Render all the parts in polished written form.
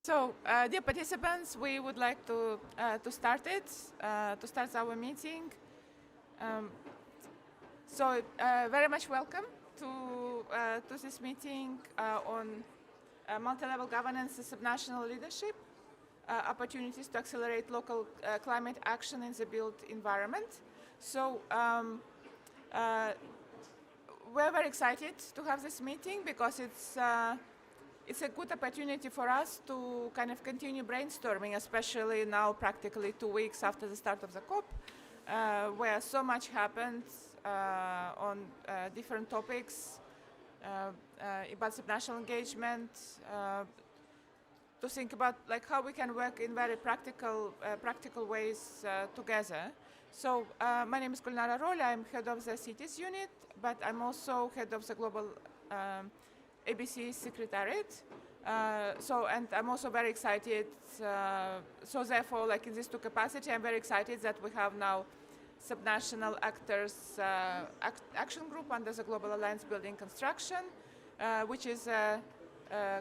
So, dear participants, we would like to start our meeting. Um, very much welcome to this meeting on multi-level governance and subnational leadership, opportunities to accelerate local climate action in the built environment. So, we're very excited to have this meeting because it's a good opportunity for us to kind of continue brainstorming, especially now practically 2 weeks after the start of the COP, where so much happened on different topics about subnational engagement, to think about like how we can work in very practical ways together. So my name is Gulnara Rol. I'm head of the cities unit, but I'm also head of the global ABC Secretariat. And I'm also very excited. So therefore, like in these two capacities, I'm very excited that we have now subnational actors action group under the Global Alliance Building Construction, which is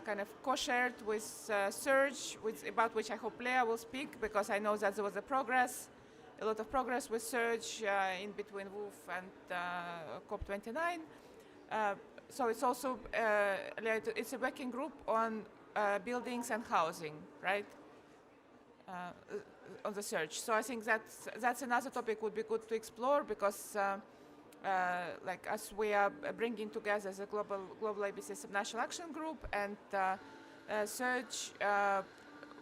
kind of co-shared with Surge, about which I hope Leah will speak, because I know that there was a lot of progress with Surge in between WOOF and COP29. So it's also it's a working group on buildings and housing, right? On the Surge. So I think that's another topic would be good to explore, because like as we are bringing together the global ABC subnational action group and Surge,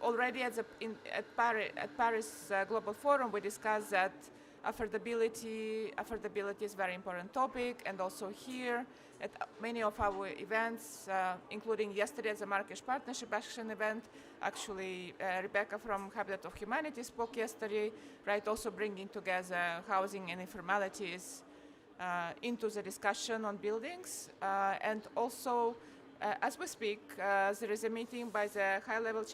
already at Paris Global Forum, we discussed that affordability is a very important topic, and also here at many of our events, including yesterday at the Marrakesh Partnership Action event. Actually, Rebecca from Habitat of Humanity spoke yesterday, right? Also bringing together housing and informalities into the discussion on buildings, and also. As we speak, there is a meeting by the high-level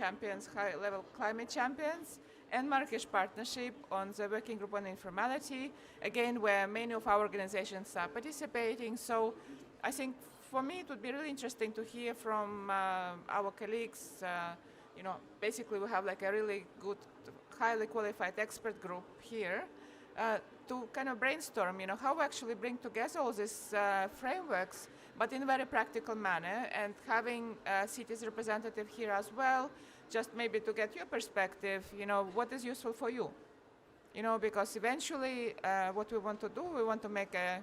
climate champions and Marrakesh Partnership on the working group on informality, again, where many of our organizations are participating. So I think for me it would be really interesting to hear from our colleagues. Basically we have like a really good, highly qualified expert group here to kind of brainstorm, how we actually bring together all these frameworks, but in a very practical manner, and having cities representative here as well, just maybe to get your perspective, what is useful for you, because eventually what we want to do, we want to make a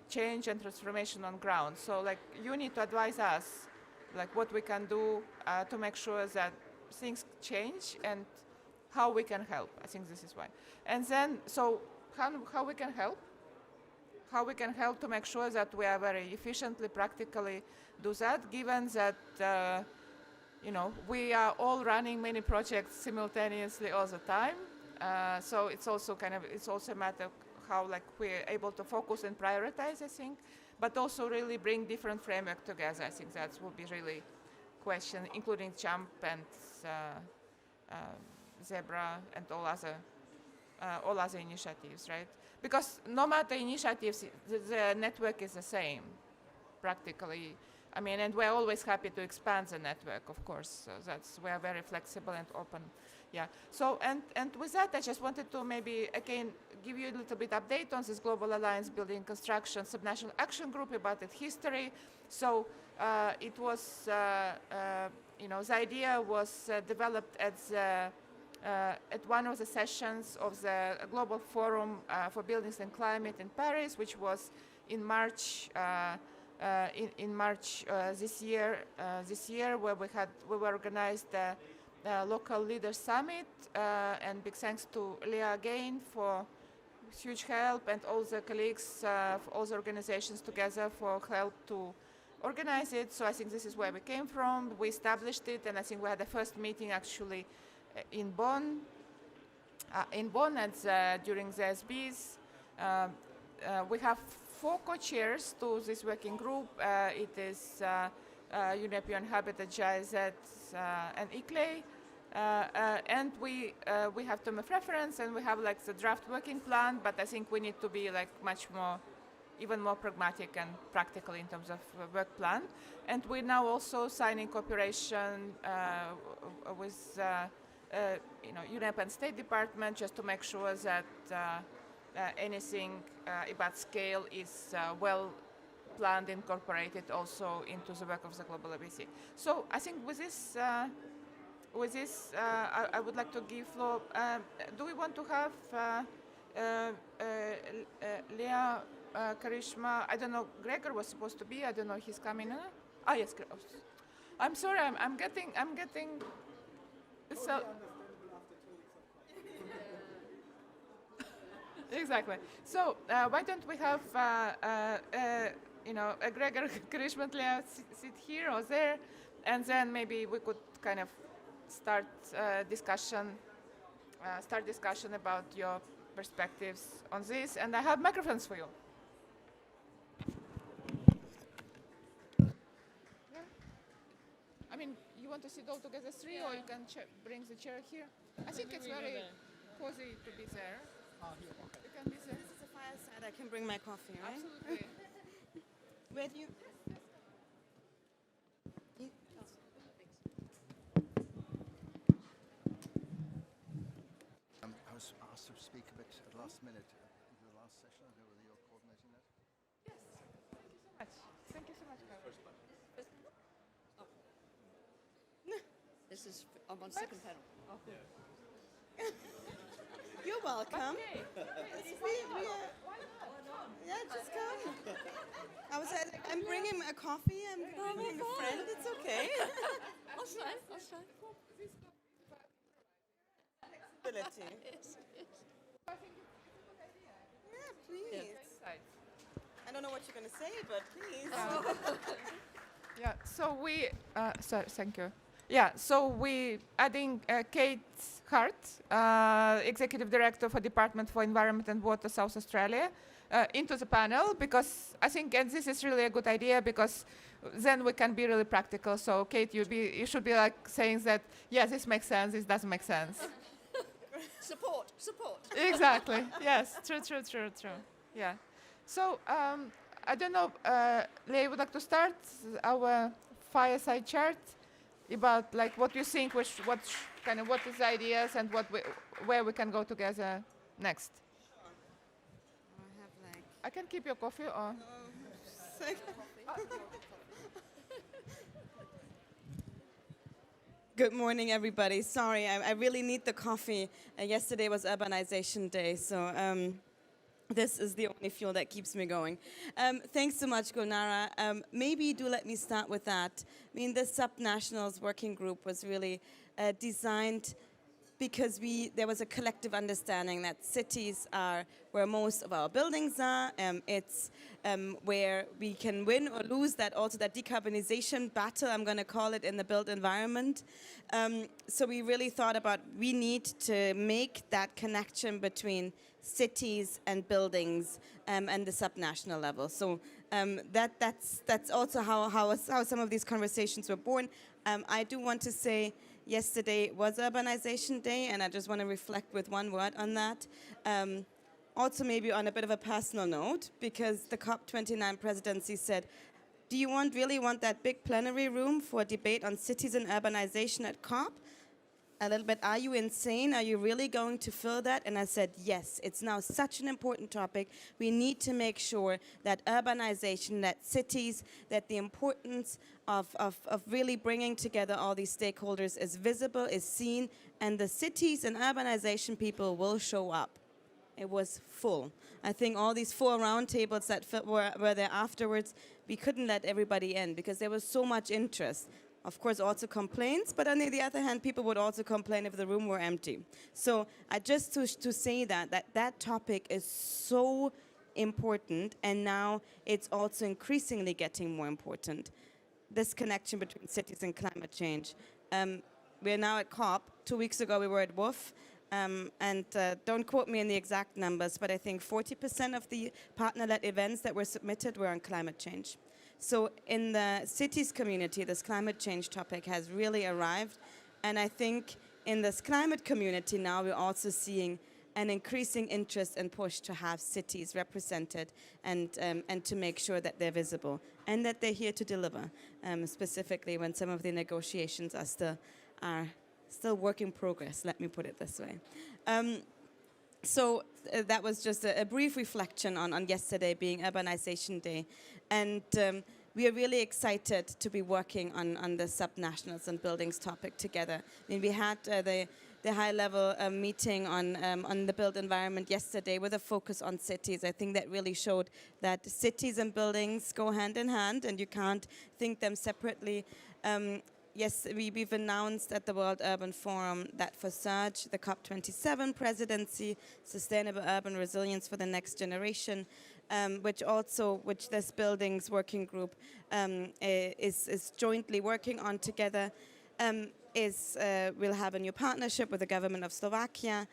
change and transformation on ground. So like you need to advise us, like what we can do to make sure that things change and how we can help. I think this is why. And then, so how we can help? How we can help to make sure that we are very efficiently, practically do that, given that we are all running many projects simultaneously all the time. So it's also a matter of how like we're able to focus and prioritize, I think, but also really bring different framework together. I think that will be really question, including JUMP and Zebra and all other initiatives, right? Because no matter initiatives, the network is the same, practically. I mean, and we're always happy to expand the network, of course. So we are very flexible and open. Yeah. So and with that, I just wanted to maybe again give you a little bit update on this Global Alliance Building Construction Subnational Action Group, about its history. So it was, the idea was developed at one of the sessions of the Global Forum for Buildings and Climate in Paris, which was in March. In March this year, where we were organized the local leaders summit, and big thanks to Leah again for huge help, and all the colleagues, all the organizations together for help to organize it. So I think this is where we came from. We established it, and I think we had the first meeting actually in Bonn, during the SBs. We have 4 co-chairs to this working group. It is European Habitat, GIZ, and ICLEI. And we have term of reference, and we have like the draft working plan, but I think we need to be like much more even more pragmatic and practical in terms of work plan. And we're now also signing cooperation with UNEP and State Department just to make sure that anything about scale is well planned, incorporated also into the work of the global ABC. So I think with this, I would like to give floor. Do we want to have Leah, Karishma? I don't know. Gregor was supposed to be. I don't know. He's coming. Ah, yes. I'm sorry. I'm getting. So. Exactly. So why don't we have Gregor, Karishma, and Leah sit here or there, and then maybe we could kind of start discussion about your perspectives on this. And I have microphones for you. Yeah. I mean, you want to sit all together three, or you can bring the chair here? I think it's very cozy to be there. Here, okay. You can be there. This is a fireside. I can bring my coffee, right? Absolutely. Where do you? I was asked to speak a bit at the last minute in the last session. I don't know whether you're coordinating that. Yes. Thank you so much. Carol. This is, I'm on second panel. Oh. You're welcome. Okay. Yeah, just come. I'm bringing a coffee. I'm bringing a friend. It's okay. I'll stay. Ability. Yes. Yeah, please. Right. I don't know what you're going to say, but please. Yeah. So we. Sorry. Thank you. Yeah. So we adding Kate Hart, Executive Director for Department for Environment and Water, South Australia, into the panel, because I think, and this is really a good idea, because then we can be really practical. So Kate, you should be like saying that, yeah, this makes sense, this doesn't make sense. Support. Exactly. Yes. True. Yeah. So I don't know, Leah, would like to start our fireside chat about like what you think, what is the ideas, and where we can go together next. I can keep your coffee or. Good morning, everybody. Sorry, I really need the coffee. Yesterday was Urbanization Day, so this is the only fuel that keeps me going. Thanks so much, Gulnara. Maybe do let me start with that. I mean, the Subnationals Working Group was really designed because there was a collective understanding that cities are where most of our buildings are. It's where we can win or lose that decarbonization battle, I'm going to call it, in the built environment. So we really thought about, we need to make that connection between cities and buildings and the subnational level. So that's also how some of these conversations were born. I do want to say, yesterday was Urbanization Day, and I just want to reflect with one word on that. Also maybe on a bit of a personal note, because the COP29 presidency said, do you really want that big plenary room for a debate on cities and urbanization at COP? A little bit, are you insane? Are you really going to fill that? And I said, yes, it's now such an important topic. We need to make sure that urbanization, that cities, that the importance of really bringing together all these stakeholders is visible, is seen, and the cities and urbanization people will show up. It was full. I think all these 4 roundtables that were there afterwards, we couldn't let everybody in because there was so much interest. Of course, also complaints, but on the other hand, people would also complain if the room were empty. So just to say that topic is so important, and now it's also increasingly getting more important. This connection between cities and climate change. We're now at COP. 2 weeks ago, we were at WOOF. And don't quote me on the exact numbers, but I think 40% of the partner-led events that were submitted were on climate change. So in the cities community, this climate change topic has really arrived. And I think in this climate community now, we're also seeing an increasing interest and push to have cities represented and to make sure that they're visible and that they're here to deliver, specifically when some of the negotiations are still work in progress, let me put it this way. So that was just a brief reflection on yesterday being Urbanization Day. And we are really excited to be working on the subnationals and buildings topic together. I mean, we had the high-level meeting on the built environment yesterday with a focus on cities. I think that really showed that cities and buildings go hand in hand, and you can't think them separately. Yes, we've announced at the World Urban Forum that for Surge, the COP27 presidency, Sustainable Urban Resilience for the Next Generation, which this buildings working group is jointly working on together, we'll have a new partnership with the government of Slovakia,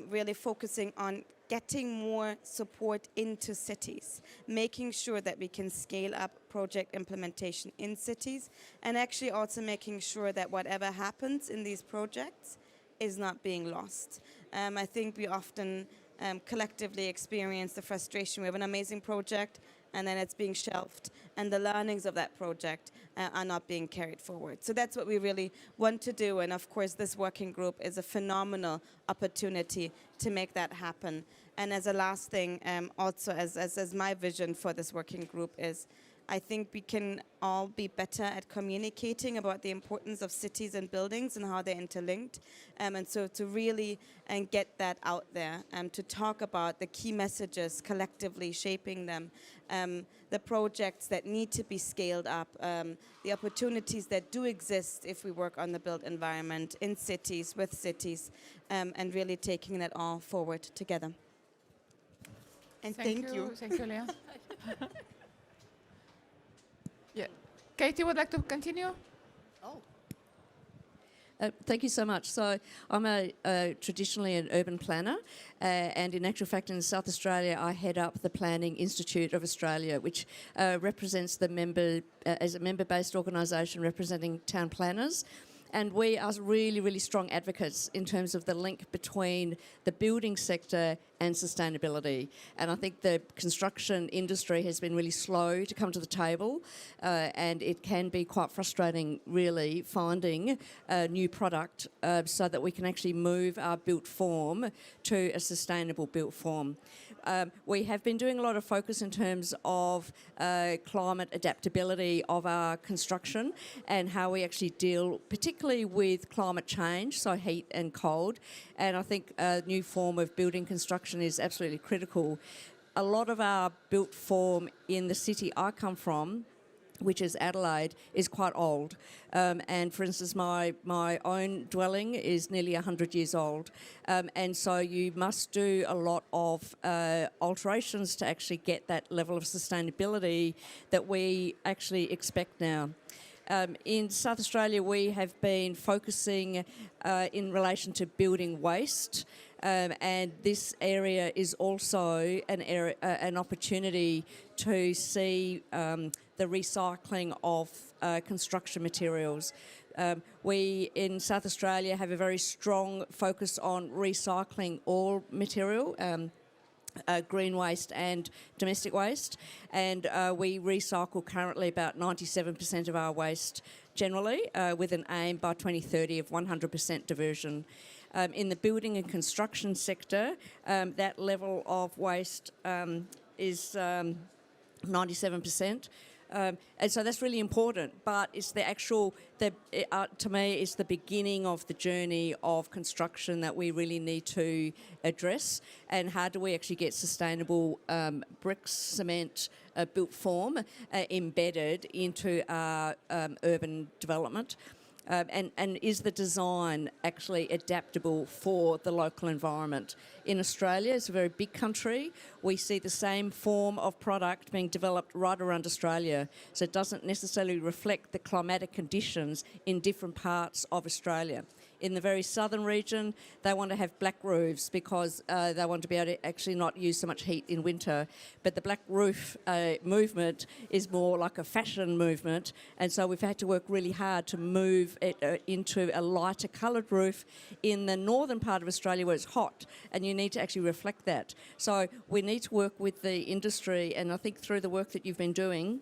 really focusing on getting more support into cities, making sure that we can scale up project implementation in cities, and actually also making sure that whatever happens in these projects is not being lost. I think we often collectively experience the frustration. We have an amazing project, and then it's being shelved, and the learnings of that project are not being carried forward. So that's what we really want to do, and of course this working group is a phenomenal opportunity to make that happen. And as a last thing, also as my vision for this working group is, I think we can all be better at communicating about the importance of cities and buildings and how they're interlinked. And so to really get that out there, to talk about the key messages collectively shaping them, the projects that need to be scaled up, the opportunities that do exist if we work on the built environment in cities, with cities, and really taking that all forward together. And thank you. Thank you, Leah. Yeah. Katie would like to continue? Oh. Thank you so much. So I'm traditionally an urban planner, and in actual fact in South Australia I head up the Planning Institute of Australia, which represents the as a member-based organisation representing town planners. And we are really, really strong advocates in terms of the link between the building sector and sustainability. And I think the construction industry has been really slow to come to the table, and it can be quite frustrating, really, finding a new product so that we can actually move our built form to a sustainable built form. We have been doing a lot of focus in terms of climate adaptability of our construction and how we actually deal particularly with climate change, so heat and cold. And I think a new form of building construction is absolutely critical. A lot of our built form in the city I come from, which is Adelaide, is quite old. And for instance, my own dwelling is nearly 100 years old. And so you must do a lot of alterations to actually get that level of sustainability that we actually expect now. In South Australia, we have been focusing in relation to building waste. And this area is also an opportunity to see the recycling of construction materials. We in South Australia have a very strong focus on recycling all material, green waste and domestic waste, and we recycle currently about 97% of our waste generally, with an aim by 2030 of 100% diversion. In the building and construction sector, that level of waste is 97%. And so that's really important, but it's to me, it's the beginning of the journey of construction that we really need to address. And how do we actually get sustainable bricks, cement, built form embedded into our urban development? And is the design actually adaptable for the local environment? In Australia, it's a very big country. We see the same form of product being developed right around Australia. So it doesn't necessarily reflect the climatic conditions in different parts of Australia. In the very southern region, they want to have black roofs because they want to be able to actually not use so much heat in winter. But the black roof movement is more like a fashion movement, and so we've had to work really hard to move it into a lighter coloured roof in the northern part of Australia where it's hot, and you need to actually reflect that. So we need to work with the industry, and I think through the work that you've been doing,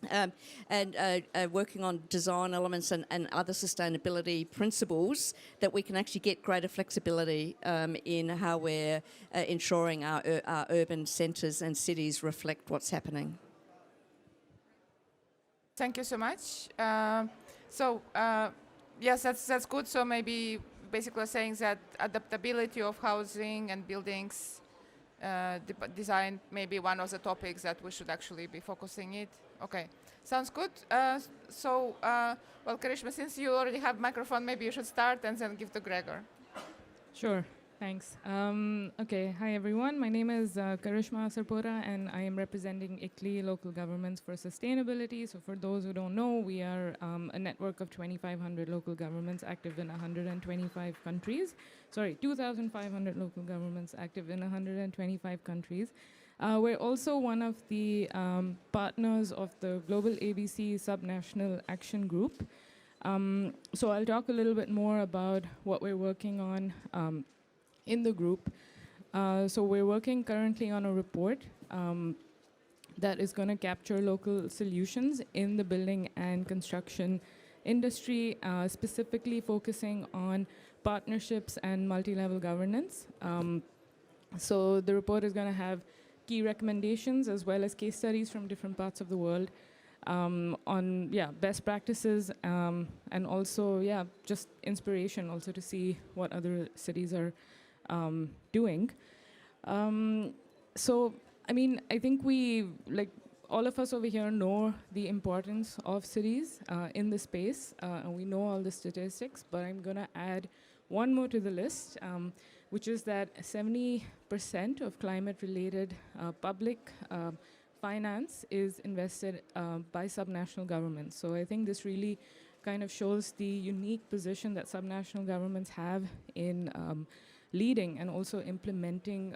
and working on design elements and other sustainability principles, that we can actually get greater flexibility in how we're ensuring our urban centres and cities reflect what's happening. Thank you so much. Yes, that's good. So maybe basically saying that adaptability of housing and buildings design may be one of the topics that we should actually be focusing it. Okay, sounds good. Well, Karishma, since you already have microphone, maybe you should start and then give to Gregor. Sure, thanks. Okay, hi everyone. My name is Karishma Sarpora, and I am representing ICLEI Local Governments for Sustainability. So for those who don't know, we are a network of 2,500 local governments active in 125 countries. Sorry, 2,500 local governments active in 125 countries. We're also one of the partners of the Global ABC Subnational Action Group. So I'll talk a little bit more about what we're working on in the group. So we're working currently on a report that is going to capture local solutions in the building and construction industry, specifically focusing on partnerships and multi-level governance. So the report is going to have key recommendations as well as case studies from different parts of the world on best practices and also just inspiration also to see what other cities are doing. So I mean, I think we, like all of us over here, know the importance of cities in the space, and we know all the statistics, but I'm gonna add one more to the list, which is that 70% of climate-related public finance is invested by subnational governments. So I think this really kind of shows the unique position that subnational governments have in leading and also implementing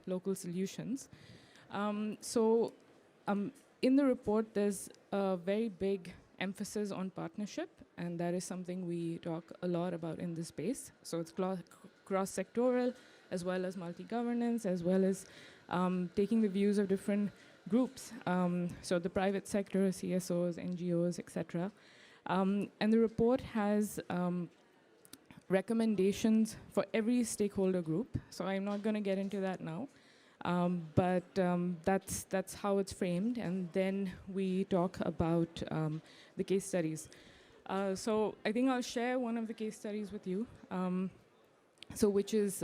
local solutions. In the report, there's a very big emphasis on partnership, and that is something we talk a lot about in this space. So it's cross-sectoral, as well as multi-governance, as well as taking the views of different groups, so the private sector, CSOs, NGOs, etc. And the report has recommendations for every stakeholder group. So I'm not going to get into that now, but that's how it's framed. And then we talk about the case studies. So I think I'll share one of the case studies with you. So which is,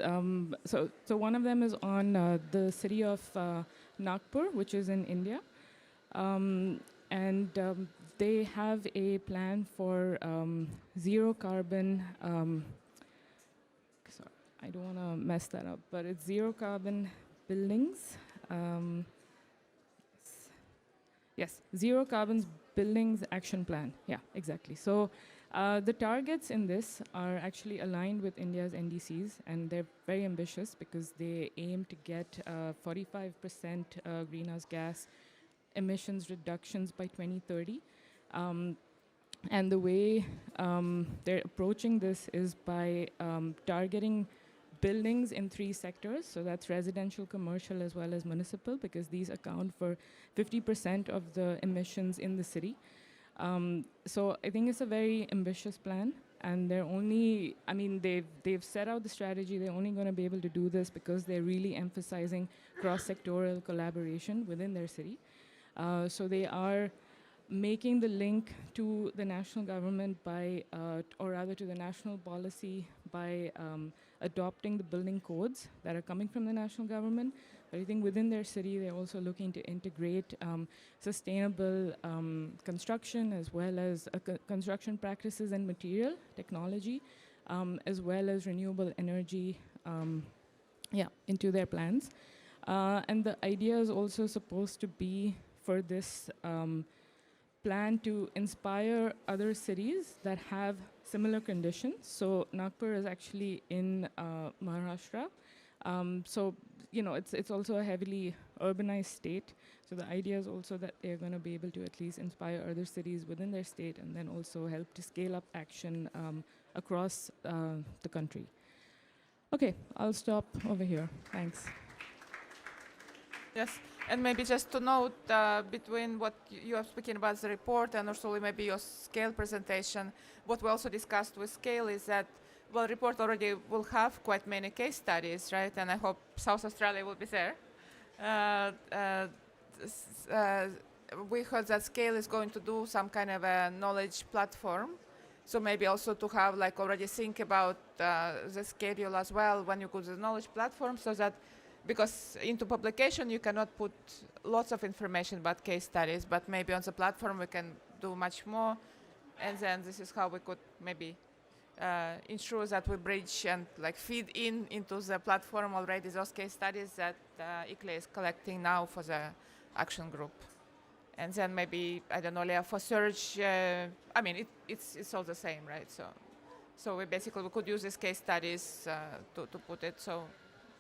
so one of them is on the city of Nagpur, which is in India. They have a plan for zero carbon, sorry, I don't want to mess that up, but it's zero carbon buildings. Yes, zero carbon buildings action plan. Yeah, exactly. So the targets in this are actually aligned with India's NDCs, and they're very ambitious because they aim to get 45% greenhouse gas emissions reductions by 2030. And the way they're approaching this is by targeting buildings in 3 sectors. So that's residential, commercial, as well as municipal, because these account for 50% of the emissions in the city. So I think it's a very ambitious plan, and they're only, I mean, they've set out the strategy. They're only going to be able to do this because they're really emphasizing cross-sectoral collaboration within their city. So they are making the link to the national government by, or rather to the national policy by adopting the building codes that are coming from the national government. But I think within their city, they're also looking to integrate sustainable construction, as well as construction practices and material technology, as well as renewable energy into their plans. And the idea is also supposed to be for this plan to inspire other cities that have similar conditions. So Nagpur is actually in Maharashtra. So it's also a heavily urbanized state. So the idea is also that they're going to be able to at least inspire other cities within their state and then also help to scale up action across the country. Okay, I'll stop over here. Thanks. Yes, and maybe just to note between what you are speaking about the report and also maybe your scale presentation, what we also discussed with scale is that, well, report already will have quite many case studies, right? And I hope South Australia will be there. We heard that scale is going to do some kind of a knowledge platform. So maybe also to have like already think about the schedule as well when you go to the knowledge platform, so that because into publication you cannot put lots of information about case studies, but maybe on the platform we can do much more, and then this is how we could maybe ensure that we bridge and like feed into the platform already those case studies that ICLE is collecting now for the action group. And then maybe, I don't know, Leah, for search, I mean, it's all the same, right? So we basically we could use these case studies to put it, so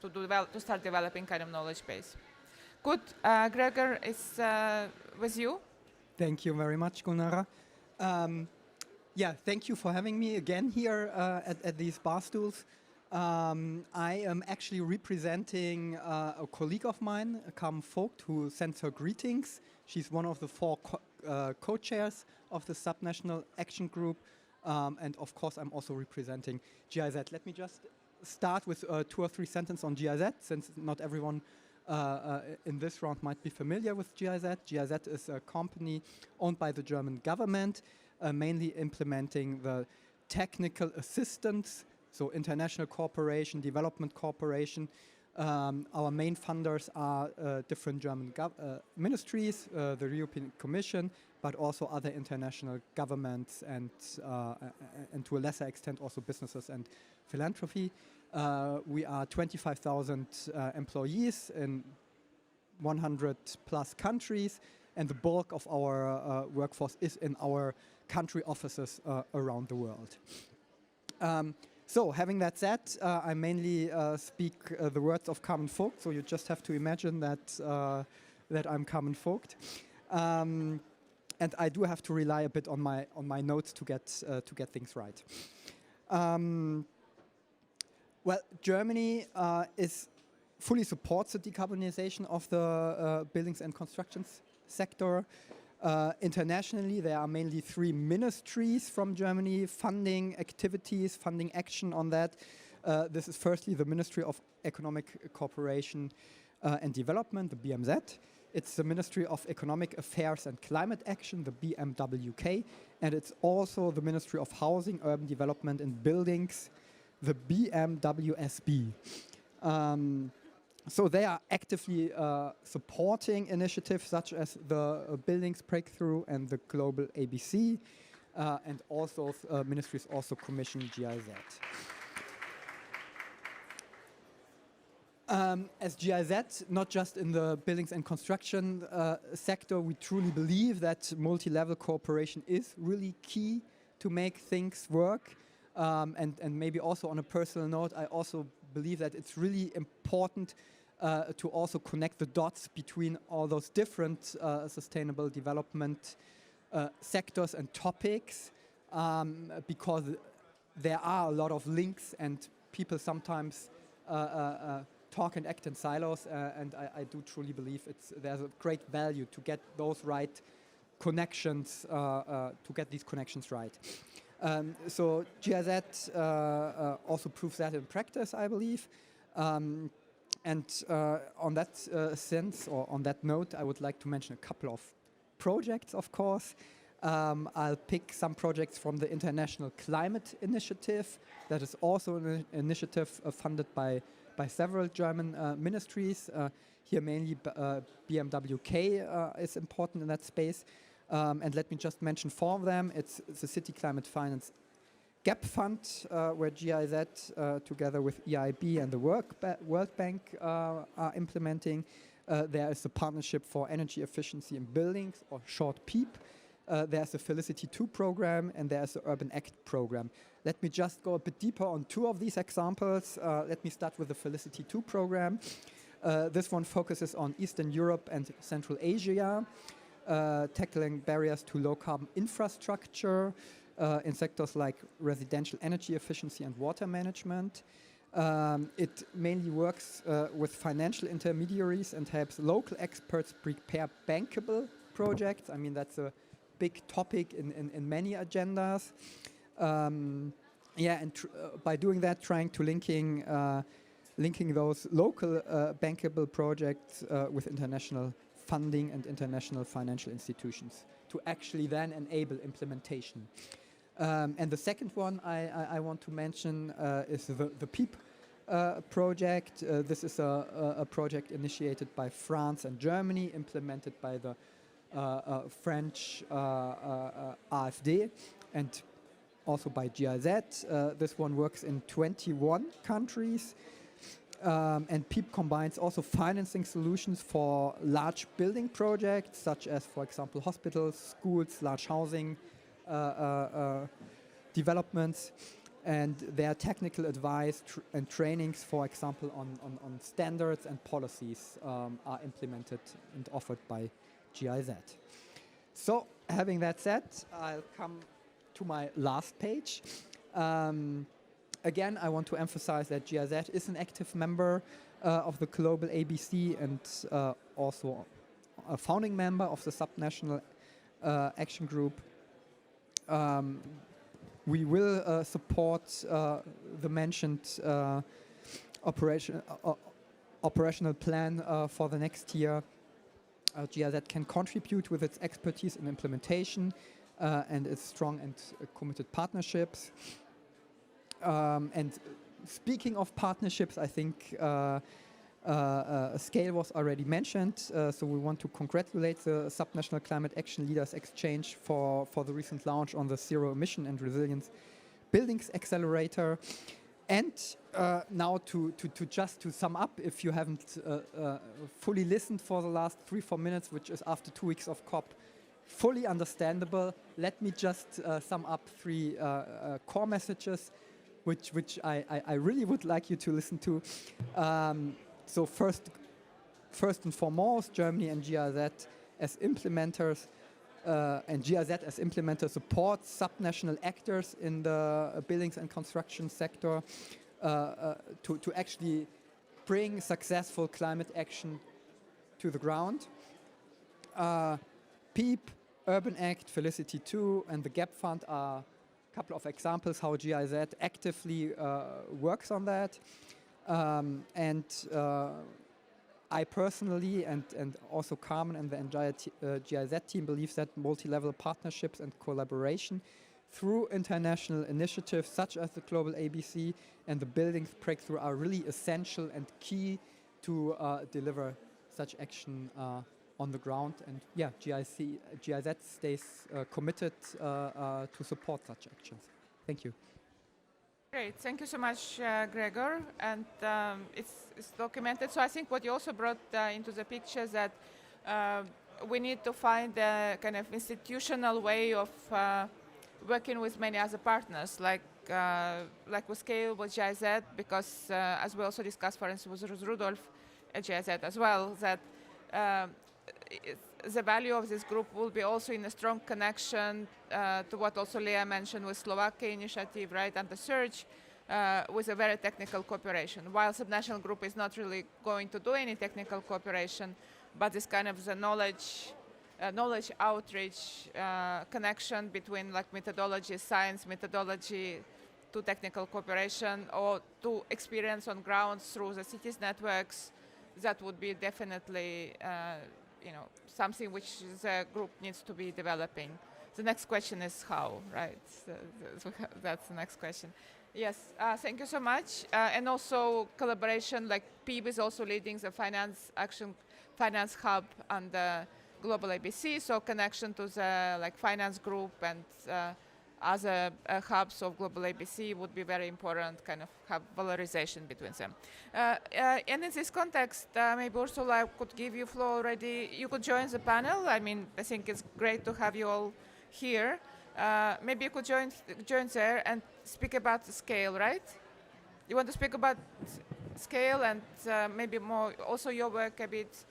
to start developing kind of knowledge base. Good, Gregor is with you. Thank you very much, Gunara. Yeah, thank you for having me again here at these bar stools. I am actually representing a colleague of mine, Carmen Vogt, who sends her greetings. She's one of the 4 co-chairs of the Subnational Action Group. And of course, I'm also representing GIZ. Let me just start with 2 or 3 sentences on GIZ, since not everyone in this round might be familiar with GIZ. GIZ is a company owned by the German government, mainly implementing the technical assistance, so international cooperation, development cooperation. Our main funders are different German ministries, the European Commission, but also other international governments and to a lesser extent also businesses and philanthropy. We are 25,000 employees in 100 plus countries, and the bulk of our workforce is in our country offices around the world. So having that said, I mainly speak the words of Carmen Vogt, so you just have to imagine that I'm Carmen Vogt. And I do have to rely a bit on my notes to get things right. Well, Germany fully supports the decarbonization of the buildings and constructions sector. Internationally, there are mainly 3 ministries from Germany funding activities, funding action on that. This is firstly the Ministry of Economic Cooperation and Development, the BMZ. It's the Ministry of Economic Affairs and Climate Action, the BMWK. And it's also the Ministry of Housing, Urban Development and Buildings, the BMWSB. So they are actively supporting initiatives such as the Buildings Breakthrough and the Global ABC, and also ministries also commission GIZ. As GIZ, not just in the buildings and construction sector, we truly believe that multi-level cooperation is really key to make things work. And maybe also on a personal note, I also believe that it's really important to also connect the dots between all those different sustainable development sectors and topics, because there are a lot of links and people sometimes talk and act in silos, and I do truly believe there's a great value to get those right connections, to get these connections right. So GIZ also proves that in practice, I believe. And on that sense, or on that note, I would like to mention a couple of projects, of course. I'll pick some projects from the International Climate Initiative. That is also an initiative funded by several German ministries. Here mainly BMWK is important in that space. And let me just mention 4 of them. It's the City Climate Finance Gap Fund, where GIZ, together with EIB and the World Bank, are implementing. There is the Partnership for Energy Efficiency in Buildings, or short PEEP, there's a Felicity 2 program, and there's the Urban Act program. Let me just go a bit deeper on two of these examples. Let me start with the Felicity 2 program. This one focuses on Eastern Europe and Central Asia, tackling barriers to low-carbon infrastructure in sectors like residential energy efficiency and water management. It mainly works with financial intermediaries and helps local experts prepare bankable projects. I mean, that's a big topic in many agendas. And by doing that, trying to linking those local bankable projects with international funding and international financial institutions to actually then enable implementation. And the second one I want to mention is the PEEP project. This is a project initiated by France and Germany, implemented by the French AfD and also by GIZ. This one works in 21 countries. And PEEP combines also financing solutions for large building projects, such as, for example, hospitals, schools, large housing developments, and their technical advice and trainings, for example, on standards and policies are implemented and offered by GIZ. So, having that said, I'll come to my last page. Again, I want to emphasize that GIZ is an active member of the Global ABC and also a founding member of the Subnational Action Group. We will support the mentioned operational plan for the next year. GIZ can contribute with its expertise in implementation and its strong and committed partnerships. And speaking of partnerships, I think scale was already mentioned. So we want to congratulate the Subnational Climate Action Leaders Exchange for the recent launch on the Zero Emission and Resilience Buildings Accelerator. And now to sum up, if you haven't fully listened for the last 3-4 minutes, which is after 2 weeks of COP, fully understandable. Let me just sum up 3 core messages, which I really would like you to listen to. So first and foremost, Germany and GIZ as implementers and GIZ as implementer supports subnational actors in the buildings and construction sector to actually bring successful climate action to the ground. PEEP, Urban Act, Felicity 2, and the GAP Fund are a couple of examples how GIZ actively works on that. And I personally and also Carmen and the entire GIZ team believe that multi-level partnerships and collaboration through international initiatives such as the Global ABC and the Buildings Breakthrough are really essential and key to deliver such action on the ground. And yeah, GIZ stays committed to support such actions. Thank you. Great, thank you so much, Gregor. And it's documented. So I think what you also brought into the picture is that we need to find a kind of institutional way of working with many other partners, like with Scale, with GIZ, because as we also discussed, for instance, with Rudolf at GIZ as well, that the value of this group will be also in a strong connection to what also Leah mentioned with Slovakia initiative, right, and the search with a very technical cooperation. While subnational group is not really going to do any technical cooperation, but this kind of the knowledge outreach connection between like methodology, science methodology to technical cooperation or to experience on ground through the cities networks, that would be definitely something which the group needs to be developing. The next question is how, right? So that's the next question. Yes, thank you so much. And also collaboration, like PEEP is also leading the finance hub and the Global ABC, so connection to the like finance group and other hubs of Global ABC would be very important, kind of have valorization between them. And in this context, maybe Ursula, I could give you floor already. You could join the panel. I mean, I think it's great to have you all here. Maybe you could join there and speak about the scale, right? You want to speak about scale and maybe more also your work a bit.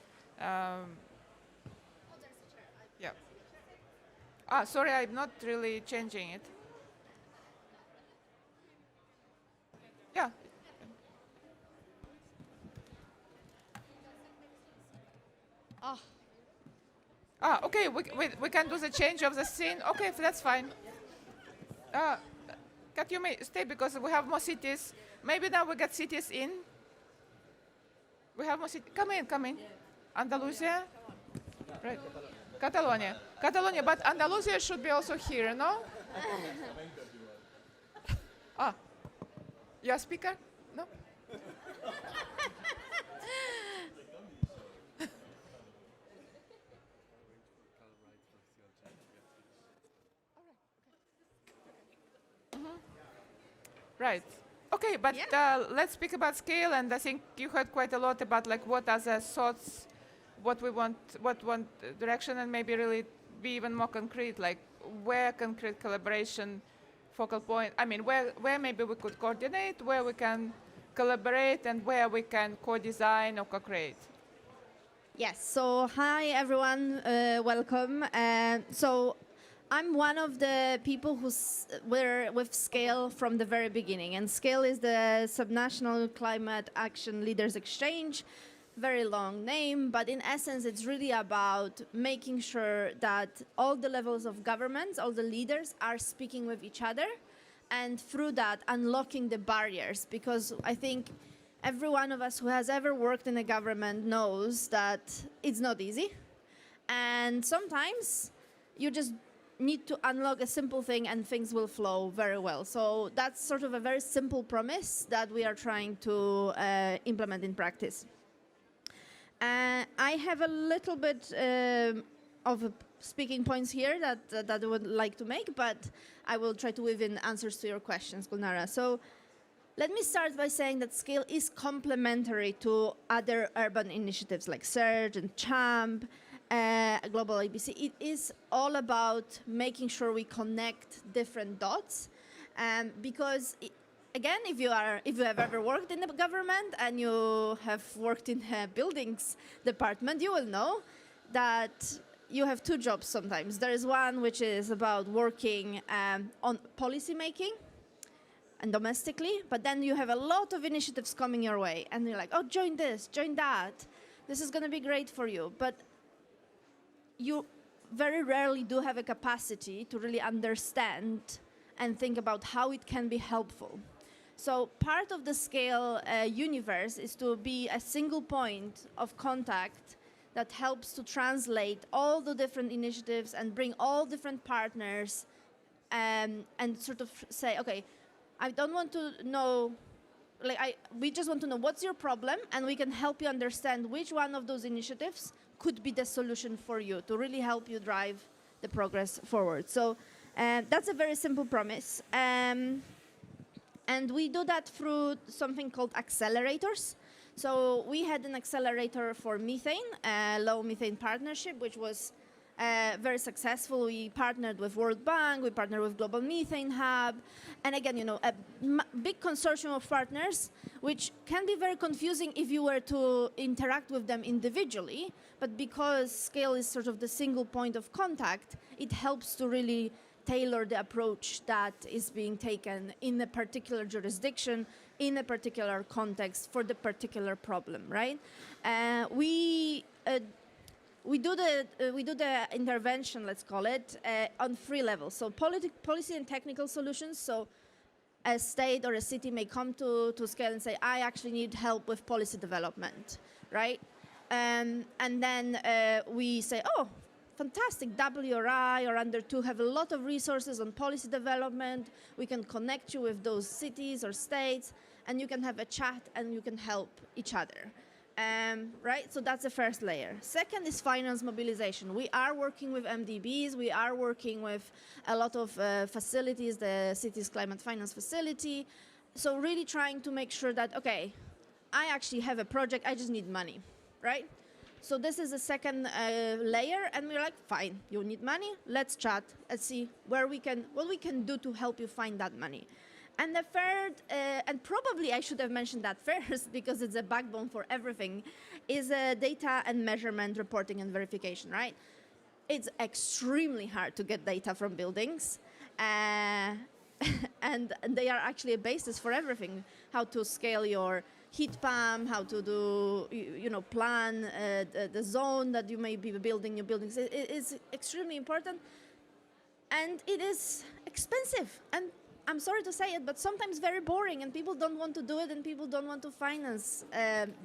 Yeah. Ah, sorry, I'm not really changing it. Yeah. Oh, Ah, okay, we can do the change of the scene. Okay, that's fine. Kat, you may stay because we have more cities. Maybe now we get cities in. We have more cities. Come in, come in. Andalusia? Right. Catalonia. Catalonia, but Andalusia should be also here, no? Ah. You are speaker? No? Right. Okay, but let's speak about scale, and I think you heard quite a lot about like what are the thoughts, what we want, what want direction, and maybe really be even more concrete, like where concrete collaboration, focal point. I mean, where maybe we could coordinate, where we can collaborate, and where we can co-design or co-create. Yes, so hi everyone, welcome. So I'm one of the people who's were with SCALE from the very beginning, and SCALE is the Subnational Climate Action Leaders Exchange. Very long name, but in essence it's really about making sure that all the levels of governments, all the leaders are speaking with each other, and through that unlocking the barriers, because I think every one of us who has ever worked in a government knows that it's not easy, and sometimes you just need to unlock a simple thing and things will flow very well. So that's sort of a very simple promise that we are trying to implement in practice. I have a little bit of speaking points here that I would like to make, but I will try to weave in answers to your questions, Gulnara. So let me start by saying that SCALE is complementary to other urban initiatives like SURGE and CHAMP, Global ABC. It is all about making sure we connect different dots, because again, if you have ever worked in the government and you have worked in a buildings department, you will know that you have two jobs sometimes. There is one which is about working on policy making and domestically, but then you have a lot of initiatives coming your way and you're like, oh, join this, join that. This is going to be great for you. But you very rarely do have a capacity to really understand and think about how it can be helpful. So part of the SCALE universe is to be a single point of contact that helps to translate all the different initiatives and bring all different partners and sort of say, okay, I don't want to know, we just want to know what's your problem, and we can help you understand which one of those initiatives could be the solution for you to really help you drive the progress forward. So that's a very simple promise. And we do that through something called accelerators. So we had an accelerator for methane, low methane partnership, which was very successful. We partnered with World Bank, we partnered with Global Methane Hub, and again, you know, a big consortium of partners, which can be very confusing if you were to interact with them individually, but because SCALE is sort of the single point of contact, it helps to really tailor the approach that is being taken in a particular jurisdiction, in a particular context, for the particular problem, right? We do the intervention, let's call it, on 3 levels. So policy and technical solutions. So a state or a city may come to SCALE and say, I actually need help with policy development, right? And then we say, oh, fantastic, WRI or Under 2 have a lot of resources on policy development. We can connect you with those cities or states, and you can have a chat and you can help each other. Right, so that's the first layer. Second is finance mobilization. We are working with MDBs. We are working with a lot of facilities, the city's climate finance facility. So really trying to make sure that, okay, I actually have a project, I just need money, right? So this is the second layer, and we're like, fine, you need money, let's chat, let's see what we can do to help you find that money. And the third, and probably I should have mentioned that first because it's a backbone for everything, is data and measurement reporting and verification, right? It's extremely hard to get data from buildings. And they are actually a basis for everything. How to scale your heat pump, how to do, plan the zone that you may be building new buildings. It is extremely important, and it is expensive. And I'm sorry to say it, but sometimes very boring, and people don't want to do it, and people don't want to finance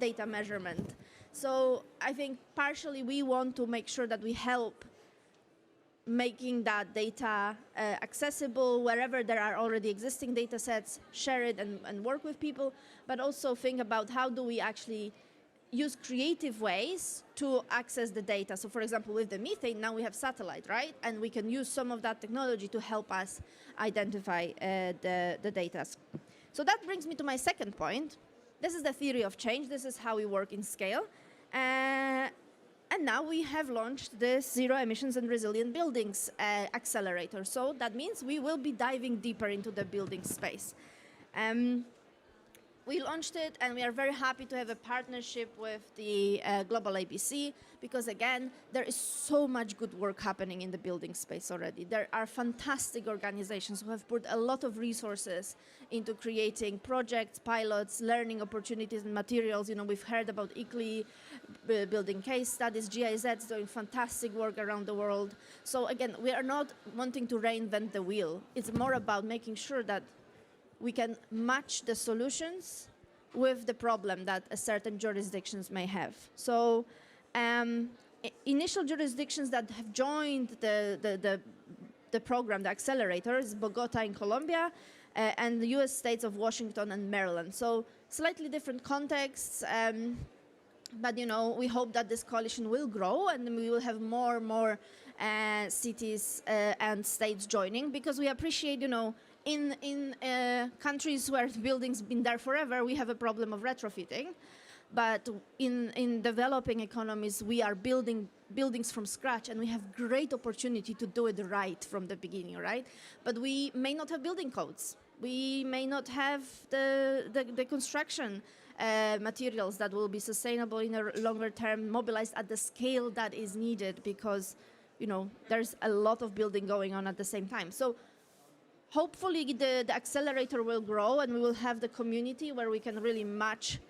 data measurement. So I think partially we want to make sure that we help making that data accessible wherever there are already existing data sets, share it and work with people, but also think about how do we actually use creative ways to access the data. So for example, with the methane, now we have satellite, right? And we can use some of that technology to help us identify the data. So that brings me to my second point. This is the theory of change. This is how we work in scale. And now we have launched the Zero Emissions and Resilient Buildings Accelerator. So that means we will be diving deeper into the building space. We launched it, and we are very happy to have a partnership with the Global ABC, because again, there is so much good work happening in the building space already. There are fantastic organizations who have put a lot of resources into creating projects, pilots, learning opportunities and materials. We've heard about ICLEI building case studies, GIZ is doing fantastic work around the world. So again, we are not wanting to reinvent the wheel. It's more about making sure that we can match the solutions with the problem that a certain jurisdictions may have. So initial jurisdictions that have joined the program, the accelerator, is Bogota in Colombia and the US states of Washington and Maryland. So slightly different contexts, but we hope that this coalition will grow and we will have more cities and states joining, because we appreciate, in countries where buildings been there forever, we have a problem of retrofitting. But in developing economies, we are building buildings from scratch, and we have great opportunity to do it right from the beginning, right? But we may not have building codes. We may not have the construction materials that will be sustainable in a longer term, mobilized at the scale that is needed, because there's a lot of building going on at the same time. So hopefully the accelerator will grow, and we will have the community where we can really match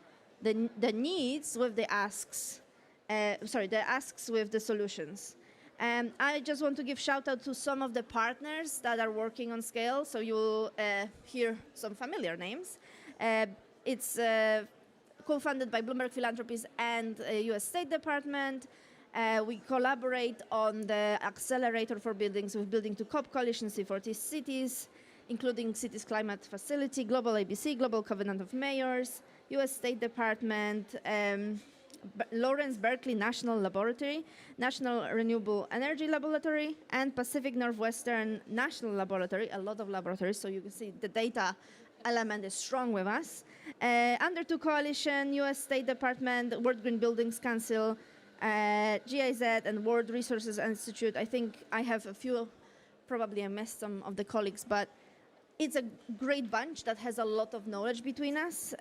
the needs with the asks, the asks with the solutions. And I just want to give shout out to some of the partners that are working on scale. So you'll hear some familiar names. It's co-funded by Bloomberg Philanthropies and US State Department. We collaborate on the accelerator for buildings with Building to COP Coalition, C40 cities, including Cities Climate Facility, Global ABC, Global Covenant of Mayors, US State Department, Lawrence Berkeley National Laboratory, National Renewable Energy Laboratory, and Pacific Northwestern National Laboratory, a lot of laboratories, so you can see the data element is strong with us. Under two coalition, US State Department, World Green Buildings Council, GIZ, and World Resources Institute. I think I have a few, probably I missed some of the colleagues, but it's a great bunch that has a lot of knowledge between us.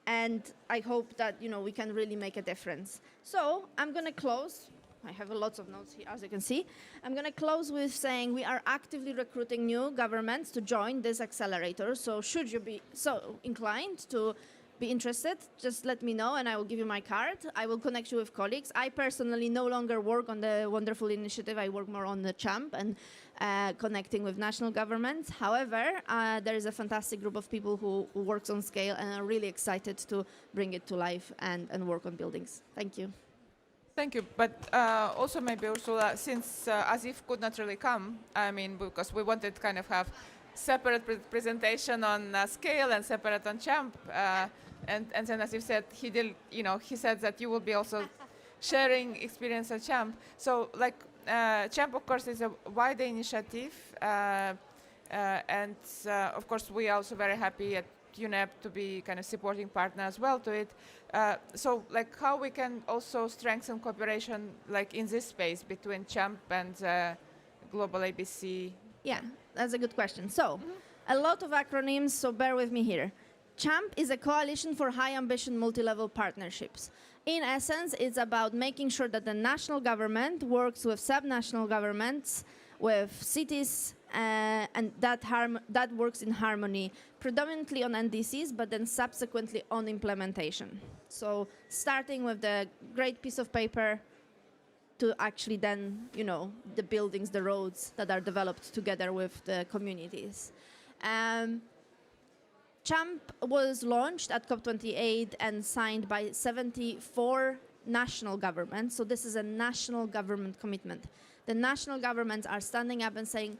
And I hope that we can really make a difference. So I'm going to close. I have lots of notes here, as you can see. I'm going to close with saying we are actively recruiting new governments to join this accelerator. So should you be so inclined to be interested, just let me know and I will give you my card. I will connect you with colleagues. I personally no longer work on the wonderful initiative. I work more on the CHAMP and connecting with national governments. However, there is a fantastic group of people who works on scale and are really excited to bring it to life and work on buildings. Thank you. Thank you. But also maybe Ursula, since Asif could not really come, because we wanted to kind of have separate presentation on scale and separate on CHAMP. And then Asif said he said that you will be also sharing experience at CHAMP. So CHAMP, of course, is a wide initiative. And of course, we are also very happy UNEP to be kind of supporting partner as well to it. So like how we can also strengthen cooperation like in this space between CHAMP and Global ABC. Yeah, that's a good question. So, a lot of acronyms, so bear with me here. CHAMP is a coalition for high ambition multi-level partnerships. In essence, it's about making sure that the national government works with sub-national governments, with cities, and that works in harmony, predominantly on NDCs, but then subsequently on implementation. So starting with the great piece of paper to actually then, you know, the buildings, the roads that are developed together with the communities. CHAMP was launched at COP28 and signed by 74 national governments. So this is a national government commitment. The national governments are standing up and saying,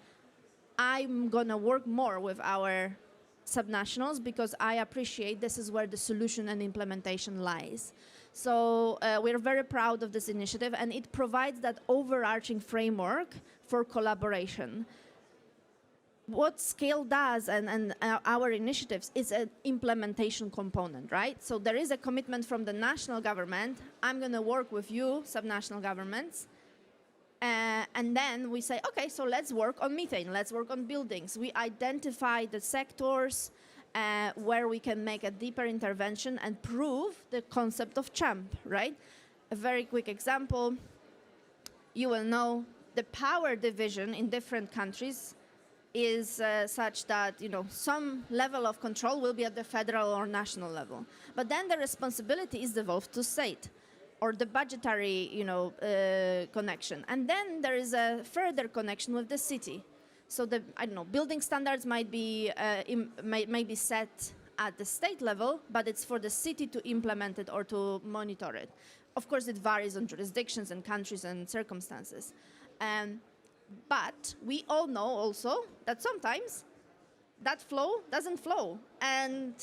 I'm going to work more with our subnationals because I appreciate this is where the solution and implementation lies. So we're very proud of this initiative, and it provides that overarching framework for collaboration. What Scale does and our initiatives is an implementation component, right? So there is a commitment from the national government. I'm going to work with you, subnational governments. And then we say, okay, so let's work on methane. Let's work on buildings. We identify the sectors where we can make a deeper intervention and prove the concept of CHAMP, right? A very quick example. You will know the power division in different countries is such that, you know, some level of control will be at the federal or national level. But then the responsibility is devolved to state or the budgetary, you know, connection. And then there is a further connection with the city. So the, I don't know, building standards might be, may be set at the state level, but it's for the city to implement it or to monitor it. Of course, it varies on jurisdictions and countries and circumstances. But we all know also that sometimes that flow doesn't flow, and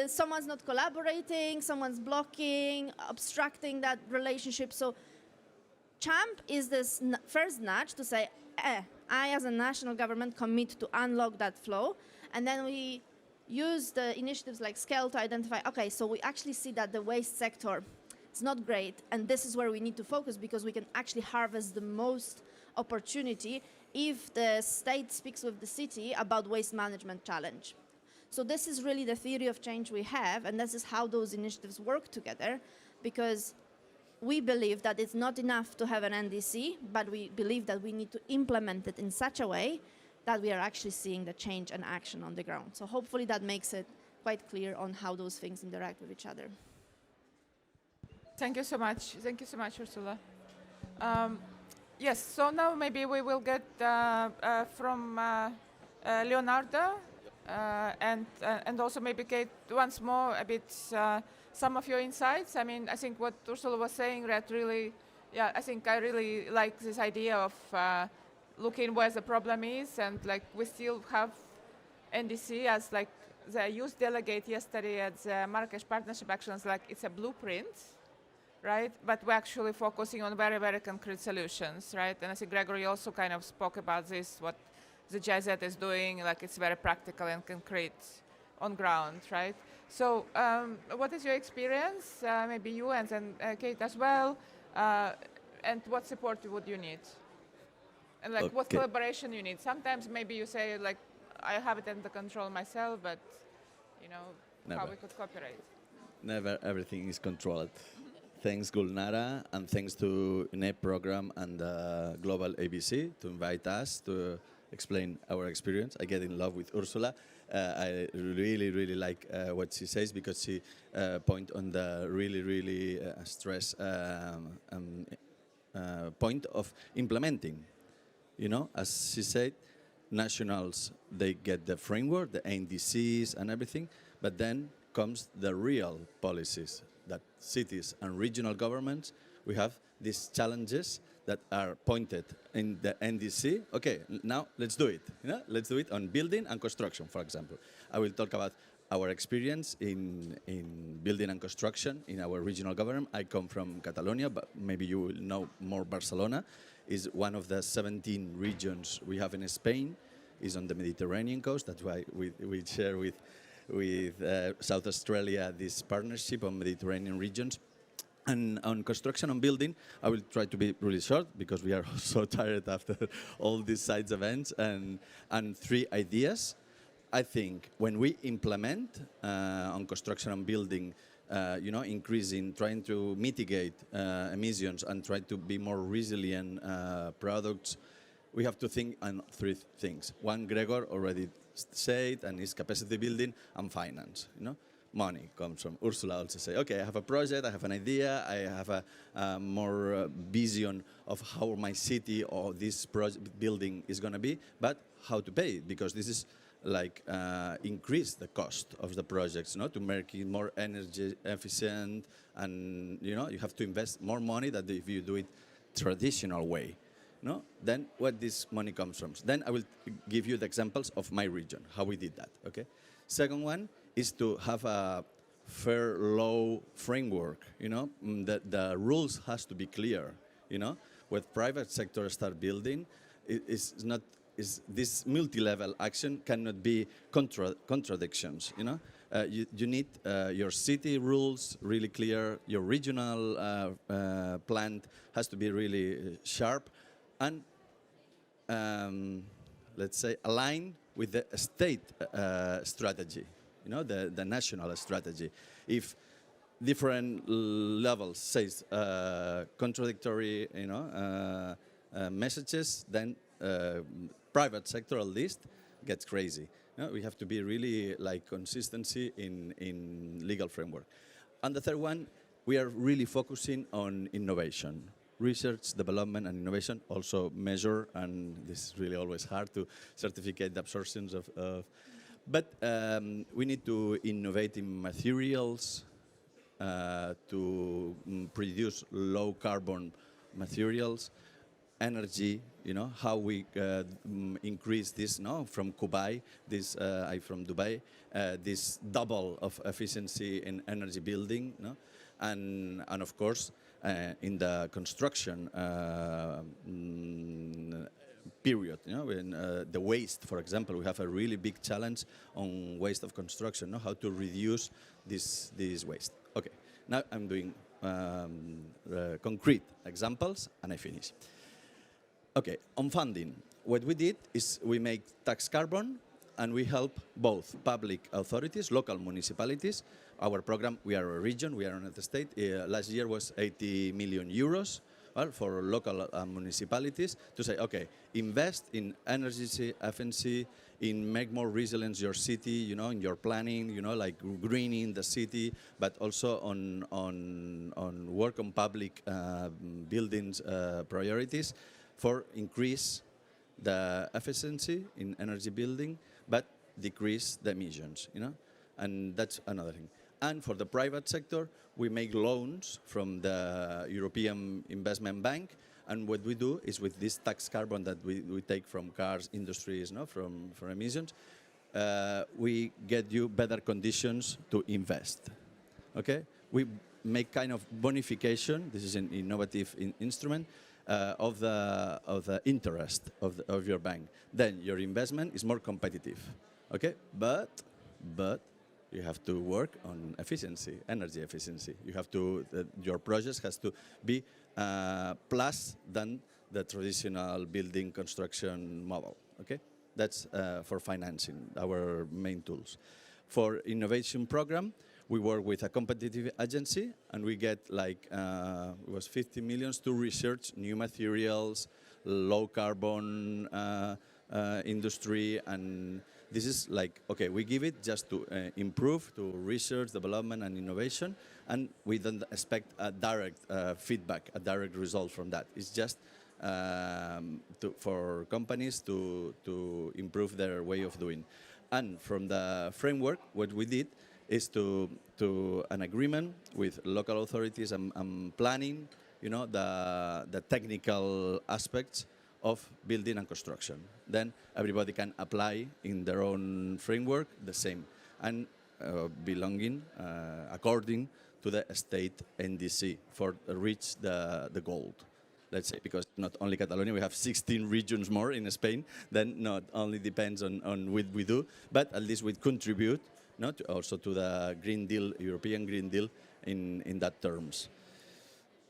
someone's not collaborating, someone's blocking, obstructing that relationship. So CHAMP is this first nudge to say, I as a national government commit to unlock that flow, and then we use the initiatives like Scale to identify, okay, so we actually see that the waste sector, it's not great, and this is where we need to focus because we can actually harvest the most opportunity if the state speaks with the city about waste management challenge. So this is really the theory of change we have, and this is how those initiatives work together, because we believe that it's not enough to have an NDC, but we believe that we need to implement it in such a way that we are actually seeing the change and action on the ground. So hopefully that makes it quite clear on how those things interact with each other. Thank you so much. Thank you so much, Ursula. Yes, so now maybe we will get from Leonardo and also maybe Kate once more a bit some of your insights. I mean, I think what Ursula was saying that really, yeah, I think I really like this idea of looking where the problem is, and like we still have NDC as like the youth delegate yesterday at the Marrakesh Partnership Actions, like it's a blueprint, right? But we're actually focusing on very, very concrete solutions, right? And I think Gregory also kind of spoke about this, what the GIZ is doing, like it's very practical and concrete on ground, right? So what is your experience? Maybe you and then Kate as well. And what support would you need? And like what collaboration you need? Sometimes maybe you say like, I have it under control myself, but you know, how we could cooperate. Never everything is controlled. Thanks Gulnara, and thanks to UNEP program and Global ABC to invite us to explain our experience. I get in love with Ursula. I really, really like what she says, because she point on the really stress point of implementing. You know, as she said, nationals, they get the framework, the NDCs and everything, but then comes the real policies that cities and regional governments, we have these challenges that are pointed in the NDC. Okay, now let's do it. You know? Let's do it on building and construction, for example. I will talk about our experience in building and construction in our regional government. I come from Catalonia, but maybe you will know more Barcelona. Is one of the 17 regions we have in Spain. is on the Mediterranean coast. That's why we share with South Australia this partnership on Mediterranean regions. And on construction and building, I will try to be really short because we are so tired after all these sites events. And 3 ideas. I think when we implement on construction and building, increasing, trying to mitigate emissions and try to be more resilient products, we have to think on 3 things. One, Gregor already said, and is capacity building and finance. Money comes from Ursula also say, okay, I have a project, I have an idea, I have a more vision of how my city or this building is going to be, but how to pay it, because this is like increase the cost of the projects, to make it more energy efficient, and you have to invest more money than if you do it traditional way. Then what this money comes from. Then I will give you the examples of my region, how we did that. Okay. Second one is to have a fair law framework. The rules has to be clear. When private sector start building, this multi-level action cannot be contradictions. You need your city rules really clear. Your regional plan has to be really sharp and let's say aligned with the state strategy. The national strategy. If different levels says contradictory, messages, then private sector at least gets crazy. We have to be really like consistency in legal framework. And the third one, we are really focusing on innovation. Research, development, and innovation also measure, and this is really always hard to certificate the absorptions of but we need to innovate in materials to produce low carbon materials, energy, how we increase this from Dubai, from Dubai, this double of efficiency in energy building, and of course in the construction period, when the waste, for example, we have a really big challenge on waste of construction, how to reduce this waste. Okay, now I'm doing concrete examples and I finish. Okay, on funding, what we did is we make tax carbon and we help both public authorities, local municipalities. Our program, we are a region, we are not a state. Last year was 80 million euros. Well, for local municipalities to say, okay, invest in energy efficiency, in make more resilient your city, in your planning, like greening the city, but also on work on public buildings priorities for increase the efficiency in energy building, but decrease the emissions, and that's another thing. And for the private sector, we make loans from the European Investment Bank. And what we do is with this tax carbon that we take from cars, industries, from emissions, we get you better conditions to invest. Okay? We make kind of bonification. This is an innovative instrument of the interest of your bank. Then your investment is more competitive. Okay? But you have to work on efficiency, energy efficiency. You have to, your project has to be plus than the traditional building construction model, okay? That's for financing, our main tools. For innovation program, we work with a competitive agency and we get like, it was 50 million to research new materials, low carbon industry, and this is like, okay, we give it just to improve, to research, development, and innovation, and we don't expect a direct feedback, a direct result from that. It's just for companies to improve their way of doing. And from the framework, what we did is to an agreement with local authorities and planning, the technical aspects of building and construction. Then everybody can apply in their own framework the same and belonging according to the state NDC for reach the goal. let's say, because not only Catalonia, we have 16 regions more in Spain, then not only depends on what we do, but at least we contribute also to the Green Deal, European Green Deal in that terms.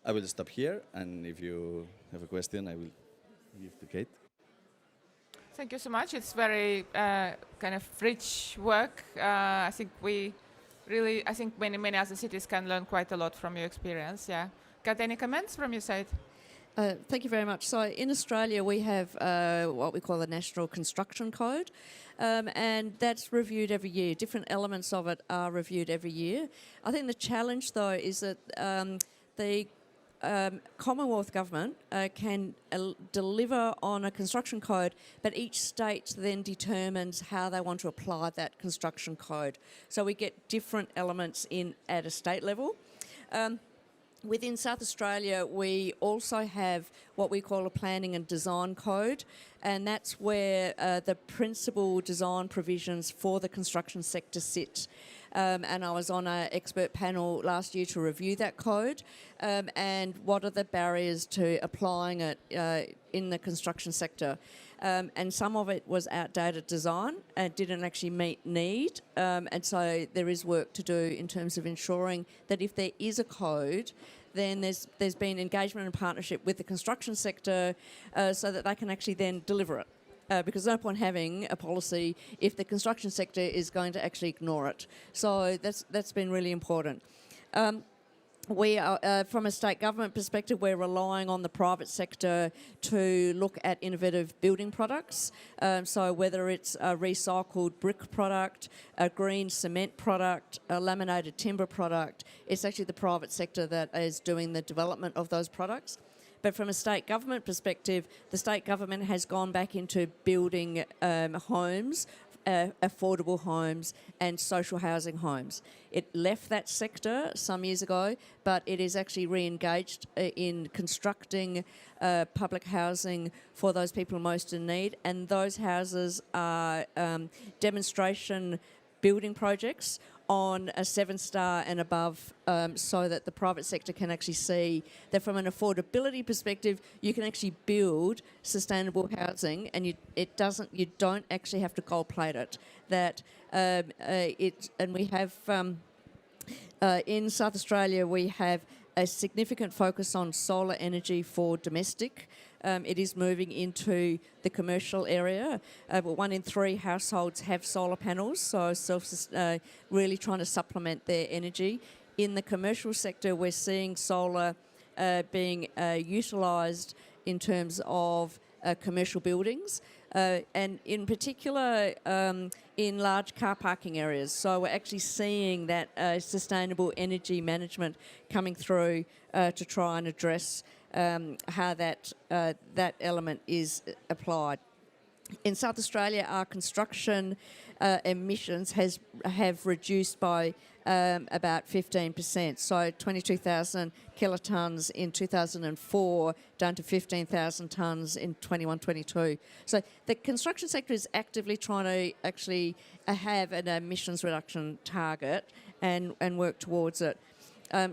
I will stop here, and if you have a question, I will give to Kate. Thank you so much. It's very kind of rich work. I think many other cities can learn quite a lot from your experience. Yeah. Got any comments from your side? Thank you very much. So in Australia, we have what we call the National Construction Code, and that's reviewed every year. Different elements of it are reviewed every year. I think the challenge, though, is that the Commonwealth Government can deliver on a construction code, but each state then determines how they want to apply that construction code. So we get different elements in at a state level. Within South Australia, we also have what we call a planning and design code, and that's where the principal design provisions for the construction sector sit. And I was on an expert panel last year to review that code and what are the barriers to applying it in the construction sector. And some of it was outdated design and didn't actually meet need. And so there is work to do in terms of ensuring that if there is a code, then there's been engagement and partnership with the construction sector so that they can actually then deliver it. Because there's no point having a policy if the construction sector is going to actually ignore it. So that's been really important. We are, from a state government perspective, we're relying on the private sector to look at innovative building products. So whether it's a recycled brick product, a green cement product, a laminated timber product, it's actually the private sector that is doing the development of those products. But from a state government perspective, the state government has gone back into building homes, affordable homes and social housing homes. It left that sector some years ago, but it is actually re-engaged in constructing public housing for those people most in need. And those houses are demonstration building projects on a 7-star and above, so that the private sector can actually see that from an affordability perspective, you can actually build sustainable housing, and you don't actually have to gold plate it. And we have in South Australia we have a significant focus on solar energy for domestic. It is moving into the commercial area. But 1 in 3 households have solar panels, so really trying to supplement their energy. In the commercial sector, we're seeing solar being utilised in terms of commercial buildings, and in particular in large car parking areas. So we're actually seeing that sustainable energy management coming through to try and address how that element is applied. In South Australia, our construction emissions have reduced by about 15%. So 22,000 kilotons in 2004 down to 15,000 tonnes in 21-22. So the construction sector is actively trying to actually have an emissions reduction target and work towards it.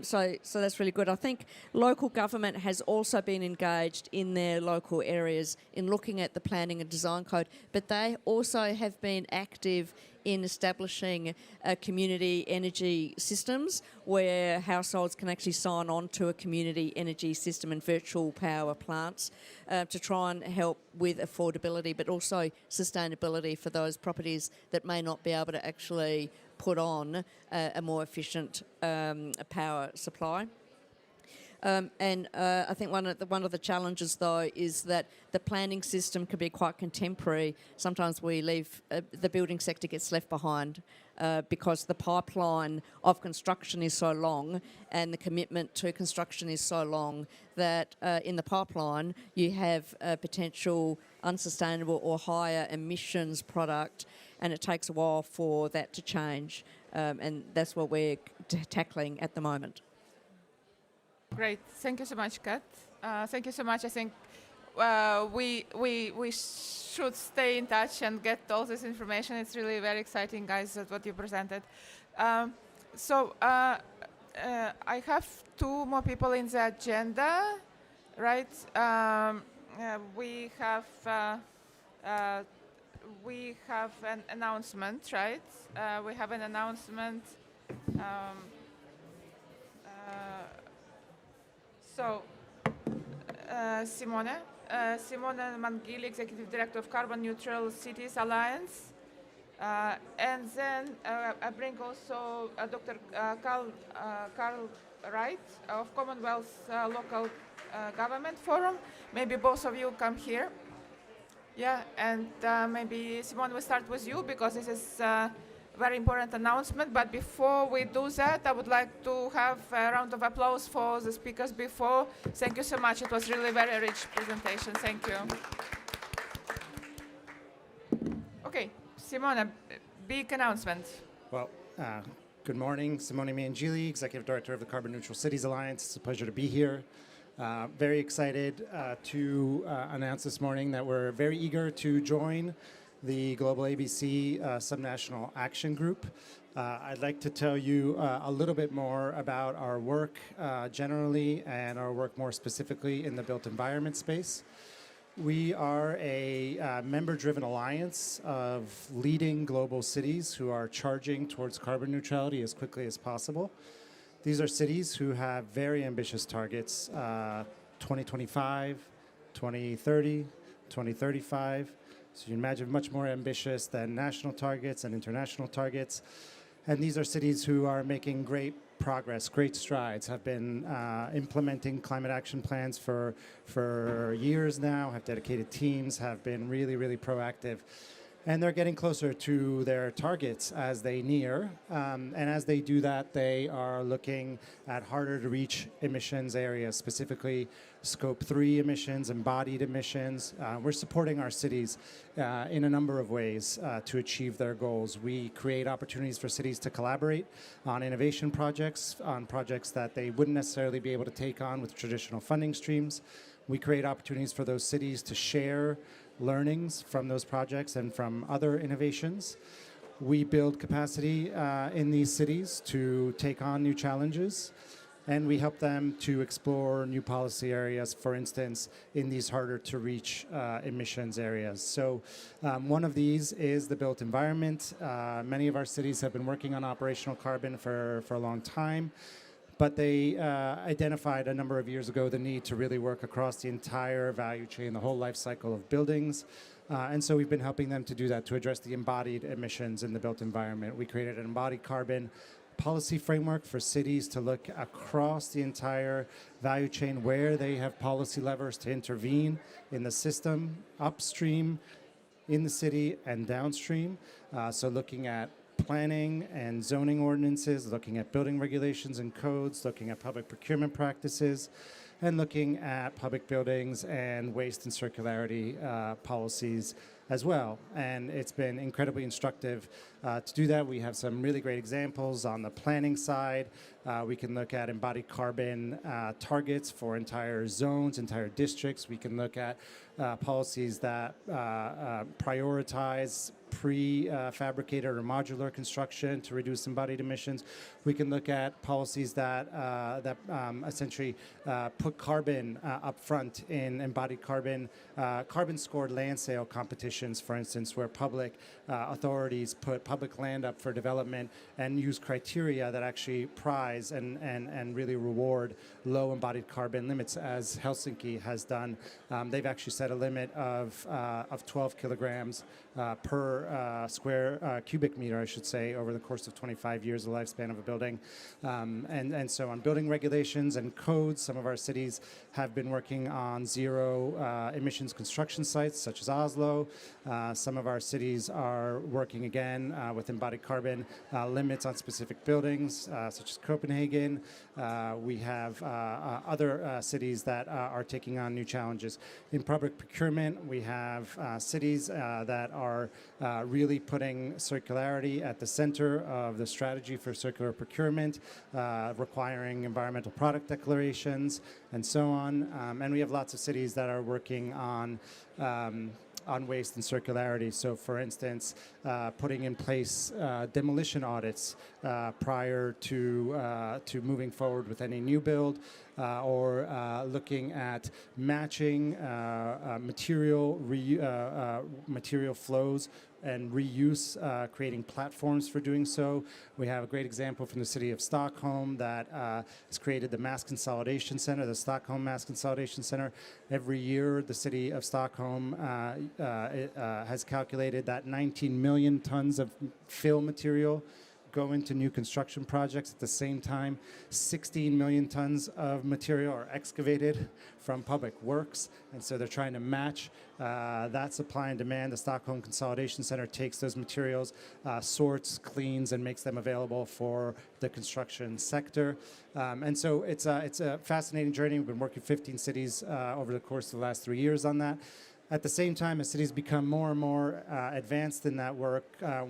So that's really good. I think local government has also been engaged in their local areas in looking at the planning and design code, but they also have been active in establishing community energy systems where households can actually sign on to a community energy system and virtual power plants to try and help with affordability, but also sustainability for those properties that may not be able to actually put on a more efficient power supply. And I think one of the challenges, though, is that the planning system can be quite contemporary. Sometimes we leave the building sector gets left behind because the pipeline of construction is so long and the commitment to construction is so long that in the pipeline you have a potential unsustainable or higher emissions product, and it takes a while for that to change, and that's what we're tackling at the moment. Great. Thank you so much, Kat. Thank you so much. I think we should stay in touch and get all this information. It's really very exciting, guys, what you presented. So I have 2 more people in the agenda. right? We have an announcement, right? We have an announcement. So, Simone Mangili, Executive Director of Carbon Neutral Cities Alliance. And then I bring also Dr. Carl Wright of Commonwealth Local Government Forum. Maybe both of you come here. Yeah, and maybe Simone, we start with you because this is a very important announcement. But before we do that, I would like to have a round of applause for the speakers before. Thank you so much. It was really very rich presentation. Thank you. Okay, Simone, big announcement. Well, good morning. Simone Mangili, Executive Director of the Carbon Neutral Cities Alliance. It's a pleasure to be here. Very excited to announce this morning that we're very eager to join the Global ABC Subnational Action Group. I'd like to tell you a little bit more about our work generally and our work more specifically in the built environment space. We are a member-driven alliance of leading global cities who are charging towards carbon neutrality as quickly as possible. These are cities who have very ambitious targets, 2025, 2030, 2035. So you imagine much more ambitious than national targets and international targets. And these are cities who are making great progress, great strides, have been implementing climate action plans for years now, have dedicated teams, have been really, really proactive. And they're getting closer to their targets as they near. And as they do that, they are looking at harder to reach emissions areas, specifically Scope 3 emissions, embodied emissions. We're supporting our cities in a number of ways to achieve their goals. We create opportunities for cities to collaborate on innovation projects, on projects that they wouldn't necessarily be able to take on with traditional funding streams. We create opportunities for those cities to share learnings from those projects and from other innovations. We build capacity in these cities to take on new challenges, and we help them to explore new policy areas, for instance, in these harder to reach emissions areas. So one of these is the built environment. Many of our cities have been working on operational carbon for a long time. But they identified a number of years ago the need to really work across the entire value chain, the whole life cycle of buildings. And so we've been helping them to do that, to address the embodied emissions in the built environment. We created an embodied carbon policy framework for cities to look across the entire value chain where they have policy levers to intervene in the system, upstream, in the city, and downstream. So looking at planning and zoning ordinances, looking at building regulations and codes, looking at public procurement practices, and looking at public buildings and waste and circularity policies as well. And it's been incredibly instructive to do that. We have some really great examples on the planning side. We can look at embodied carbon targets for entire zones, entire districts. We can look at policies that prioritize prefabricated or modular construction to reduce embodied emissions. We can look at policies that essentially put carbon up front in embodied carbon, carbon-scored land sale competitions, for instance, where public authorities put public land up for development and use criteria that actually prize and really reward low embodied carbon limits, as Helsinki has done. They've actually set a limit of 12 kilograms per square cubic meter, I should say, over the course of 25 years, the lifespan of a building. And so on building regulations and codes, some of our cities have been working on zero emissions construction sites, such as Oslo. Some of our cities are working again with embodied carbon limits on specific buildings, such as Copenhagen. We have other cities that are taking on new challenges. In public procurement, we have cities that are really putting circularity at the center of the strategy for circular procurement, requiring environmental product declarations, and so on. And we have lots of cities that are working on waste and circularity. So, for instance, putting in place demolition audits prior to moving forward with any new build, or looking at matching material flows and reuse, creating platforms for doing so. We have a great example from the city of Stockholm that has created the Mass Consolidation Center, the Stockholm Mass Consolidation Center. Every year, the city of Stockholm has calculated that 19 million tons of fill material go into new construction projects. At the same time, 16 million tons of material are excavated from public works, and so they're trying to match that supply and demand. The Stockholm Consolidation Center takes those materials, sorts, cleans, and makes them available for the construction sector. And so it's a fascinating journey. We've been working 15 cities over the course of the last 3 years on that. At the same time, as cities become more and more advanced in that work,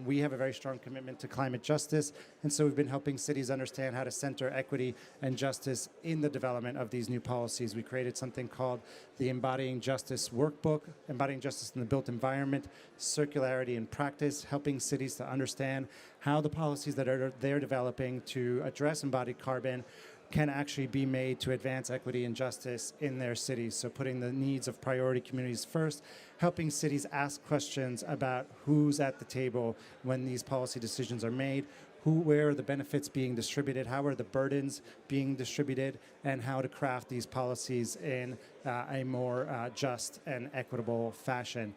we have a very strong commitment to climate justice. And so we've been helping cities understand how to center equity and justice in the development of these new policies. We created something called the Embodying Justice Workbook, Embodying Justice in the Built Environment, Circularity in Practice, helping cities to understand how the policies that they're developing to address embodied carbon can actually be made to advance equity and justice in their cities. So putting the needs of priority communities first, helping cities ask questions about who's at the table when these policy decisions are made, where are the benefits being distributed, how are the burdens being distributed, and how to craft these policies in a more just and equitable fashion.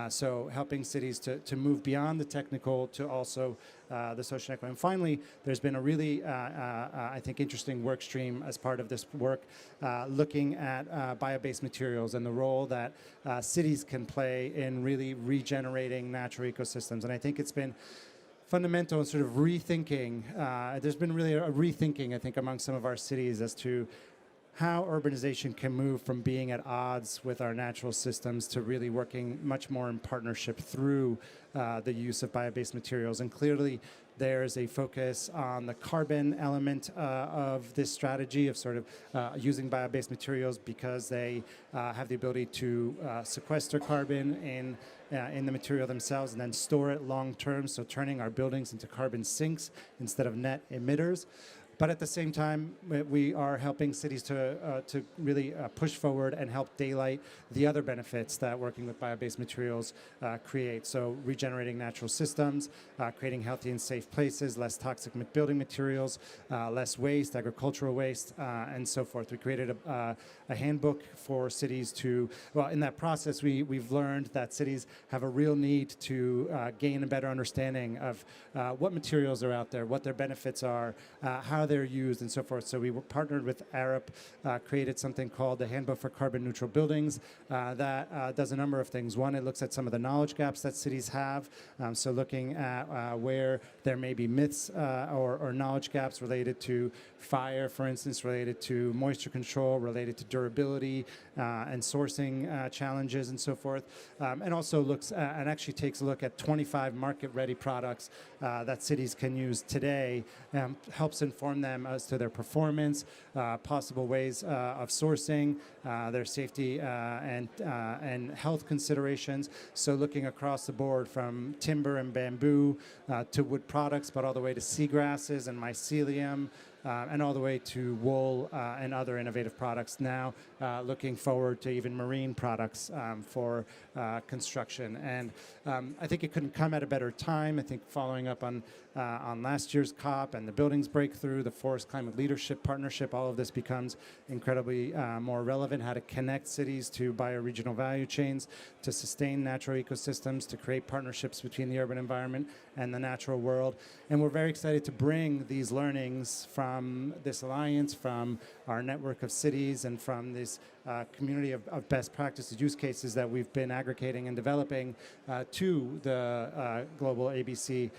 So helping cities to move beyond the technical to also the social equity. And finally, there's been a really, I think, interesting work stream as part of this work, looking at bio-based materials and the role that cities can play in really regenerating natural ecosystems. And I think it's been fundamental and sort of rethinking. There's been really a rethinking, I think, among some of our cities as to how urbanization can move from being at odds with our natural systems to really working much more in partnership through the use of bio-based materials. And clearly, there's a focus on the carbon element of this strategy of sort of using bio-based materials because they have the ability to sequester carbon in the material themselves and then store it long term, so turning our buildings into carbon sinks instead of net emitters. But at the same time, we are helping cities to really push forward and help daylight the other benefits that working with bio-based materials create. So regenerating natural systems, creating healthy and safe places, less toxic building materials, less waste, agricultural waste, and so forth. We created a handbook for cities to, well, in that process, we've learned that cities have a real need to gain a better understanding of what materials are out there, what their benefits are, how they're used, and so forth. So we were partnered with Arup, created something called the Handbook for Carbon Neutral Buildings that does a number of things. One, it looks at some of the knowledge gaps that cities have. So looking at where there may be myths or knowledge gaps related to fire, for instance, related to moisture control, related to durability and sourcing challenges, and so forth. And also looks and actually takes a look at 25 market-ready products that cities can use today, helps inform them as to their performance, possible ways of sourcing, their safety and health considerations. So looking across the board from timber and bamboo to wood products, but all the way to seagrasses and mycelium, and all the way to wool and other innovative products. Now looking forward to even marine products for construction. And I think it couldn't come at a better time. I think following up on last year's COP and the Buildings Breakthrough, the Forest Climate Leadership Partnership, all of this becomes incredibly more relevant, how to connect cities to bioregional value chains, to sustain natural ecosystems, to create partnerships between the urban environment and the natural world. And we're very excited to bring these learnings from this alliance, from our network of cities, and from this community of best practices use cases that we've been aggregating and developing to the global ABC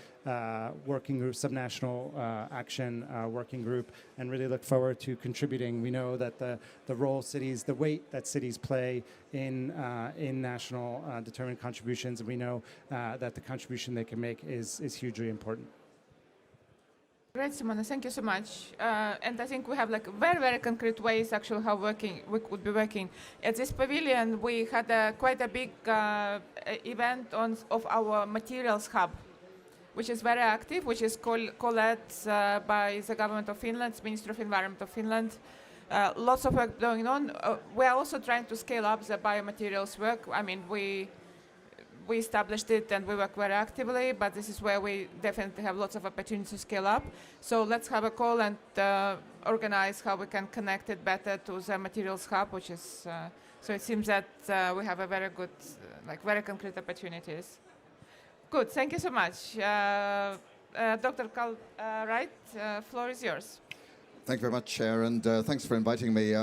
working group, subnational action working group, and really look forward to contributing. We know that the role cities, the weight that cities play in national determined contributions, and we know that the contribution they can make is hugely important. Great, Simona, thank you so much. And I think we have like very, very concrete ways actually how we could be working. At this pavilion, we had quite a big event of our materials hub, which is very active, which is co-led by the government of Finland, Ministry of Environment of Finland, lots of work going on. We are also trying to scale up the biomaterials work. I mean, we established it and we work very actively, but this is where we definitely have lots of opportunities to scale up. So let's have a call and organize how we can connect it better to the materials hub, which is, so it seems that we have a very good, very concrete opportunities. Good, thank you so much. Dr. Carl Wright, floor is yours. Thank you very much, Chair, and thanks for inviting me.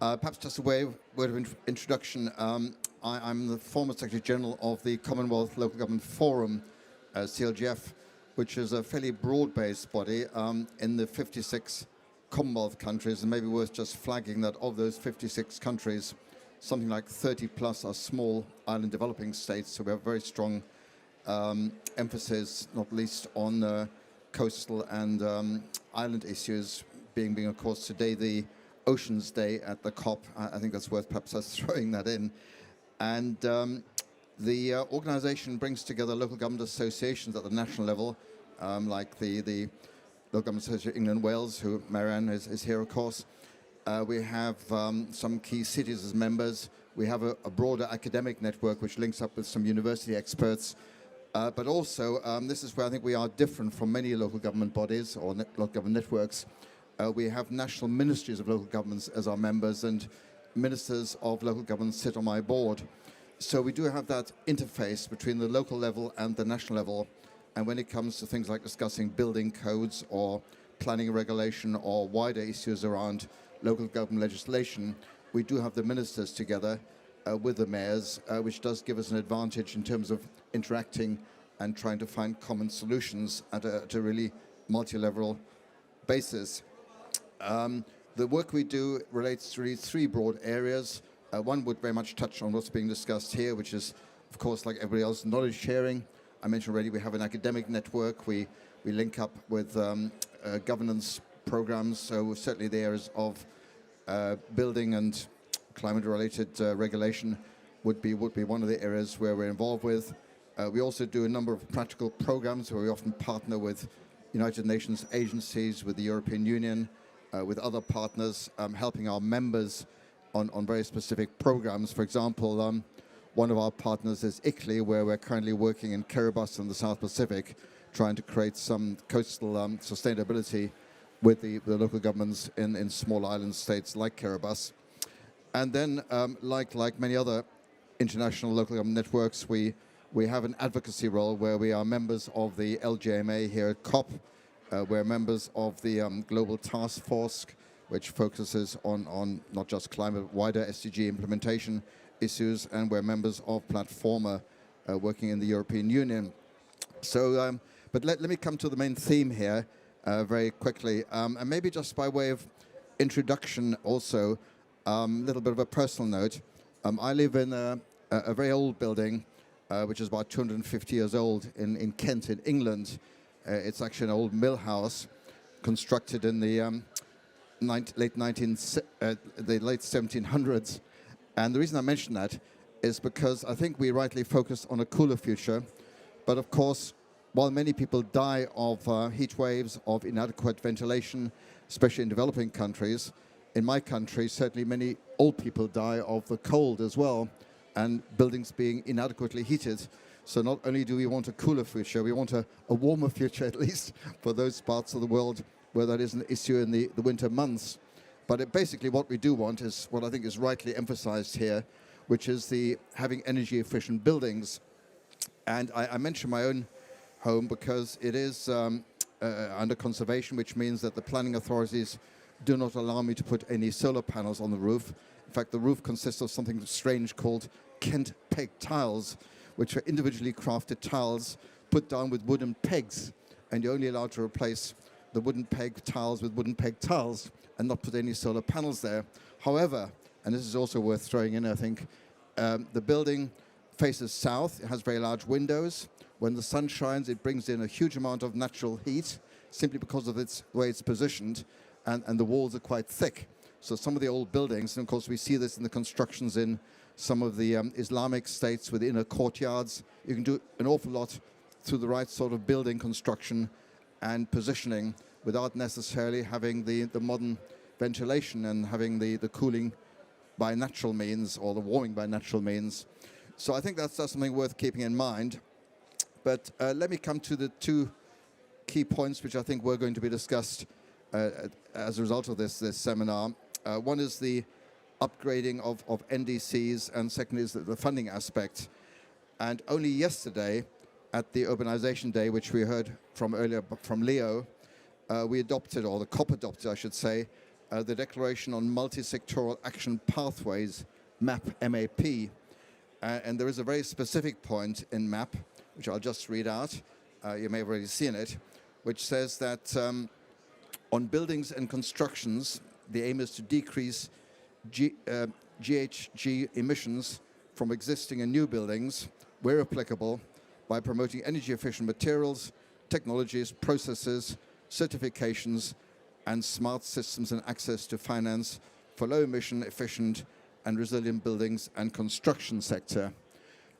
Perhaps just a word of introduction. I'm the former Secretary General of the Commonwealth Local Government Forum, CLGF, which is a fairly broad-based body in the 56 Commonwealth countries, and maybe worth just flagging that of those 56 countries, something like 30 plus are small island developing states, so we have very strong emphasis, not least on coastal and island issues, being of course today the Oceans Day at the COP. I think that's worth perhaps us throwing that in. And the organization brings together local government associations at the national level, like the Local Government Association of England and Wales, who Marianne is here, of course. We have some key cities as members. We have a broader academic network which links up with some university experts. But also, this is where I think we are different from many local government bodies or local government networks. We have national ministries of local governments as our members, and ministers of local government sit on my board. So we do have that interface between the local level and the national level. And when it comes to things like discussing building codes or planning regulation or wider issues around local government legislation, we do have the ministers together with the mayors, which does give us an advantage in terms of interacting and trying to find common solutions at a really multi-level basis. The work we do relates to really three broad areas. One would very much touch on what's being discussed here, which is, of course, like everybody else, knowledge sharing. I mentioned already we have an academic network. We link up with governance programs, so certainly the areas of building and climate-related regulation would be one of the areas where we're involved with. We also do a number of practical programs where we often partner with United Nations agencies, with the European Union, with other partners, helping our members on very specific programs. For example, one of our partners is ICLEI, where we're currently working in Kiribati in the South Pacific, trying to create some coastal sustainability with the local governments in small island states like Kiribati. And then, like many other international local government networks, we have an advocacy role where we are members of the LGMA here at COP. We're members of the Global Task Force, which focuses on not just climate, but wider SDG implementation issues, and we're members of Platforma, working in the European Union. So, but let me come to the main theme here very quickly, and maybe just by way of introduction also, a little bit of a personal note. I live in a very old building, which is about 250 years old in Kent, in England. It's actually an old mill house constructed in the late 1700s. And the reason I mention that is because I think we rightly focus on a cooler future. But of course, while many people die of heat waves, of inadequate ventilation, especially in developing countries, in my country, certainly many old people die of the cold as well, and buildings being inadequately heated. So not only do we want a cooler future, we want a warmer future, at least for those parts of the world where that is an issue in the winter months. But basically what we do want is what I think is rightly emphasized here, which is having energy efficient buildings. And I mention my own home because it is under conservation, which means that the planning authorities do not allow me to put any solar panels on the roof. In fact, the roof consists of something strange called Kent peg tiles, which are individually crafted tiles put down with wooden pegs, and you're only allowed to replace the wooden peg tiles with wooden peg tiles and not put any solar panels there. However, and this is also worth throwing in, I think, the building faces south. It has very large windows. When the sun shines, it brings in a huge amount of natural heat simply because of the way it's positioned, and the walls are quite thick. So some of the old buildings, and of course we see this in the constructions in some of the Islamic states with inner courtyards. You can do an awful lot through the right sort of building construction and positioning without necessarily having the modern ventilation and having the cooling by natural means or the warming by natural means. So I think that's something worth keeping in mind. But let me come to the two key points which I think were going to be discussed as a result of this seminar. One is the upgrading of NDCs, and second is the funding aspect. And only yesterday, at the Urbanization Day, which we heard from earlier from Leo, we adopted, or the COP adopted, I should say, the Declaration on Multi-Sectoral Action Pathways, MAP, MAP. And there is a very specific point in MAP, which I'll just read out. You may have already seen it, which says that on buildings and constructions, the aim is to decrease GHG emissions from existing and new buildings, where applicable, by promoting energy-efficient materials, technologies, processes, certifications, and smart systems and access to finance for low-emission, efficient, and resilient buildings and construction sector.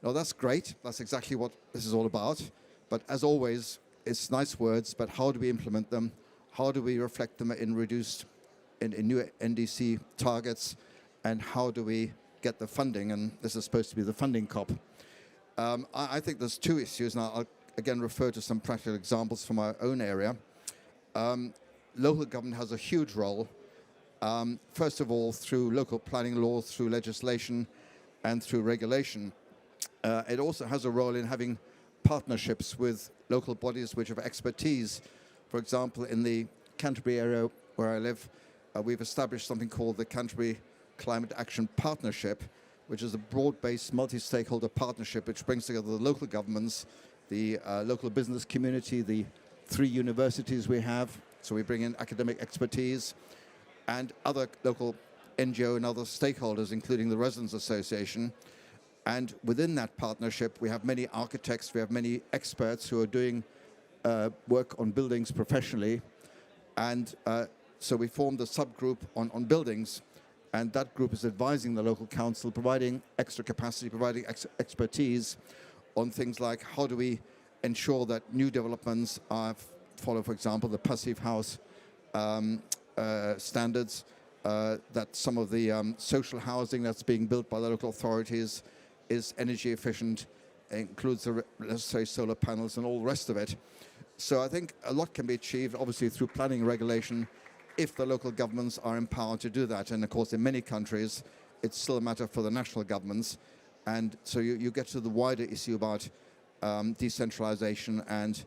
Now, that's great. That's exactly what this is all about. But as always, it's nice words, but how do we implement them? How do we reflect them in new NDC targets? And how do we get the funding? And this is supposed to be the funding COP. I think there's two issues, and I'll again refer to some practical examples from our own area. Local government has a huge role, first of all, through local planning law, through legislation, and through regulation. It also has a role in having partnerships with local bodies which have expertise. For example, in the Canterbury area where I live, we've established something called the Canterbury Climate Action Partnership, which is a broad-based multi-stakeholder partnership which brings together the local governments, the local business community, the 3 universities we have, so we bring in academic expertise, and other local NGO and other stakeholders, including the Residents Association. And within that partnership, we have many architects, we have many experts who are doing work on buildings professionally. And so we formed a subgroup on buildings, and that group is advising the local council, providing extra capacity, providing expertise on things like how do we ensure that new developments follow, for example, the passive house standards, that some of the social housing that's being built by the local authorities is energy efficient, includes the necessary solar panels and all the rest of it. So I think a lot can be achieved, obviously, through planning and regulation, if the local governments are empowered to do that. And of course, in many countries, it's still a matter for the national governments. And so you get to the wider issue about decentralization and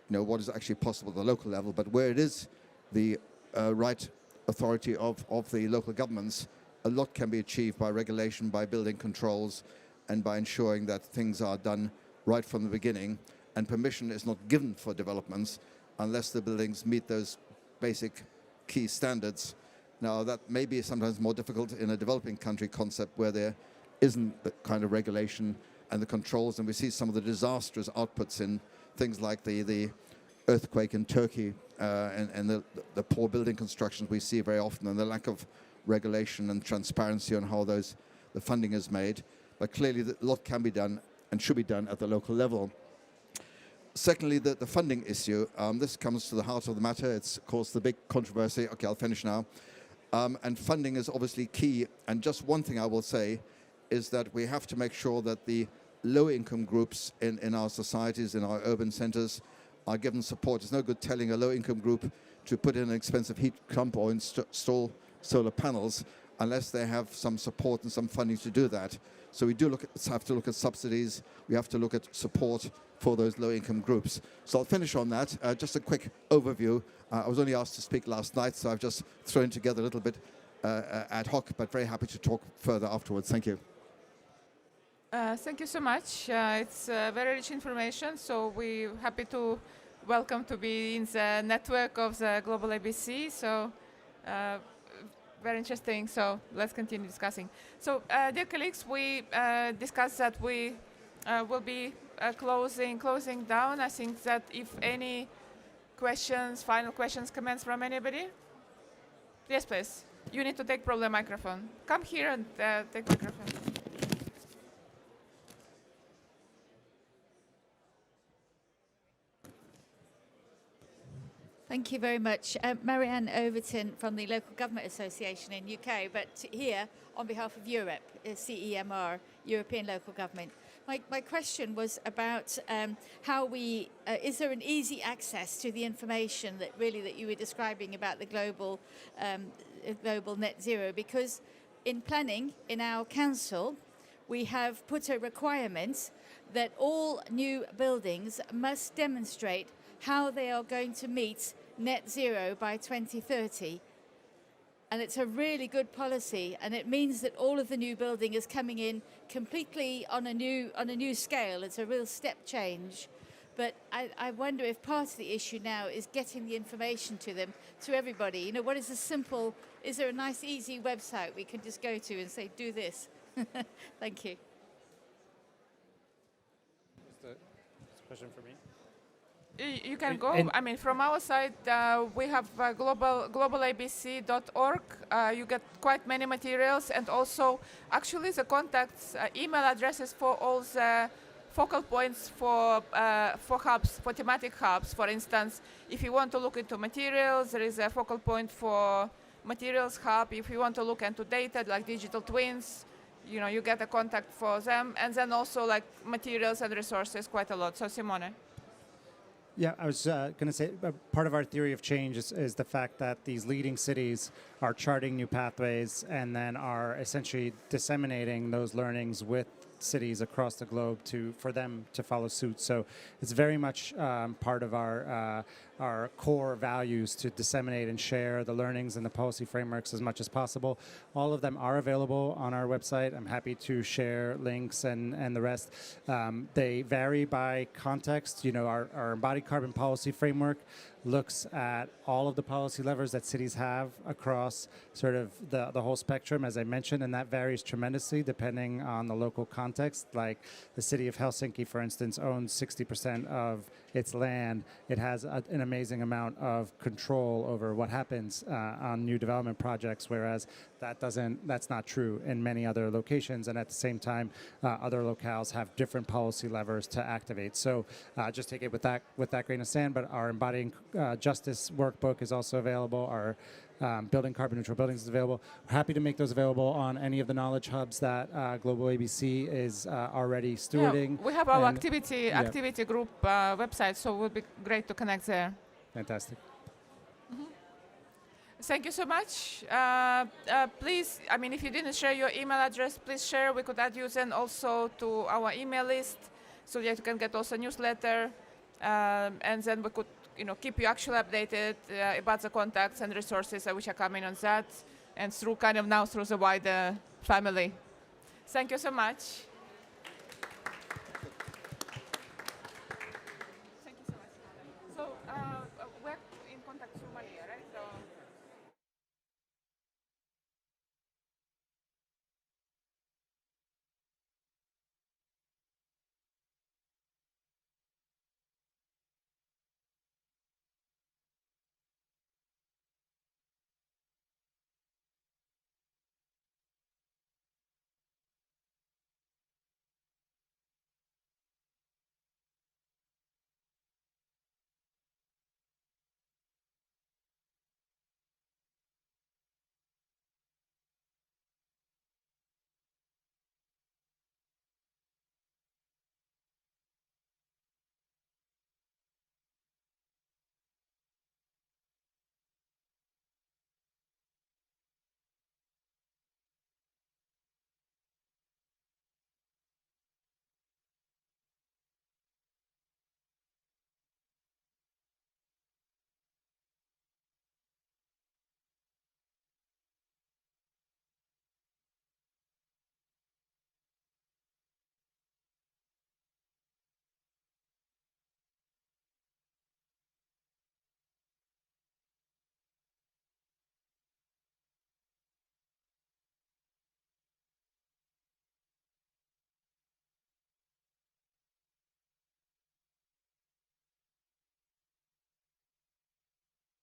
what is actually possible at the local level. But where it is the right authority of the local governments, a lot can be achieved by regulation, by building controls, and by ensuring that things are done right from the beginning. And permission is not given for developments unless the buildings meet those basic key standards. Now, that may be sometimes more difficult in a developing country concept where there isn't the kind of regulation and the controls, and we see some of the disastrous outputs in things like the earthquake in Turkey and the poor building constructions we see very often, and the lack of regulation and transparency on how the funding is made. But clearly, a lot can be done and should be done at the local level. Secondly, the funding issue. This comes to the heart of the matter. It's, of course, the big controversy. Okay, I'll finish now. And funding is obviously key. And just one thing I will say is that we have to make sure that the low-income groups in our societies, in our urban centers, are given support. It's no good telling a low-income group to put in an expensive heat pump or install solar panels unless they have some support and some funding to do that. So we have to look at subsidies. We have to look at support for those low-income groups. So I'll finish on that. Just a quick overview. I was only asked to speak last night, so I've just thrown together a little bit ad hoc, but very happy to talk further afterwards. Thank you. Thank you so much. It's very rich information, so we're happy to welcome to be in the network of the Global ABC. So very interesting, so let's continue discussing. So dear colleagues, we discussed that we will be closing down. I think that if any questions, final questions, comments from anybody? Yes, please. You need to take probably the microphone. Come here and take microphone. Thank you very much. Marianne Overton from the Local Government Association in UK, but here on behalf of Europe, CEMR, European Local Government. My question was about how is there an easy access to the information that you were describing about the global net zero? Because in planning, in our council, we have put a requirement that all new buildings must demonstrate how they are going to meet net zero by 2030. And it's a really good policy, and it means that all of the new building is coming in completely on a new scale. It's a real step change. But I wonder if part of the issue now is getting the information to everybody. You know, is there a nice, easy website we can just go to and say, do this? Thank you. Question for me? You can go. I mean, from our side, we have globalabc.org. You get quite many materials, and also actually the contacts, email addresses for all the focal points for hubs, for thematic hubs. For instance, if you want to look into materials, there is a focal point for materials hub. If you want to look into data like digital twins, you get a contact for them, and then also like materials and resources quite a lot. So Simone. Yeah, I was going to say part of our theory of change is the fact that these leading cities are charting new pathways and then are essentially disseminating those learnings with cities across the globe for them to follow suit. So it's very much part of our core values to disseminate and share the learnings and the policy frameworks as much as possible. All of them are available on our website. I'm happy to share links and the rest. They vary by context. Our embodied carbon policy framework looks at all of the policy levers that cities have across sort of the whole spectrum, as I mentioned, and that varies tremendously depending on the local context. Like the city of Helsinki, for instance, owns 60% of its land. It has an amazing amount of control over what happens on new development projects, whereas that's not true in many other locations. And at the same time, other locales have different policy levers to activate. So just take it with that grain of sand. But our embodying justice workbook is also available. Our building carbon neutral buildings is available. We're happy to make those available on any of the knowledge hubs that Global ABC is already stewarding. Yeah, we have our activity group website, so it would be great to connect there. Fantastic. Thank you so much. Please, if you didn't share your email address, please share. We could add you then also to our email list so that you can get also newsletter. And then we could keep you actually updated about the contacts and resources which are coming on that and through the wider family. Thank you so much.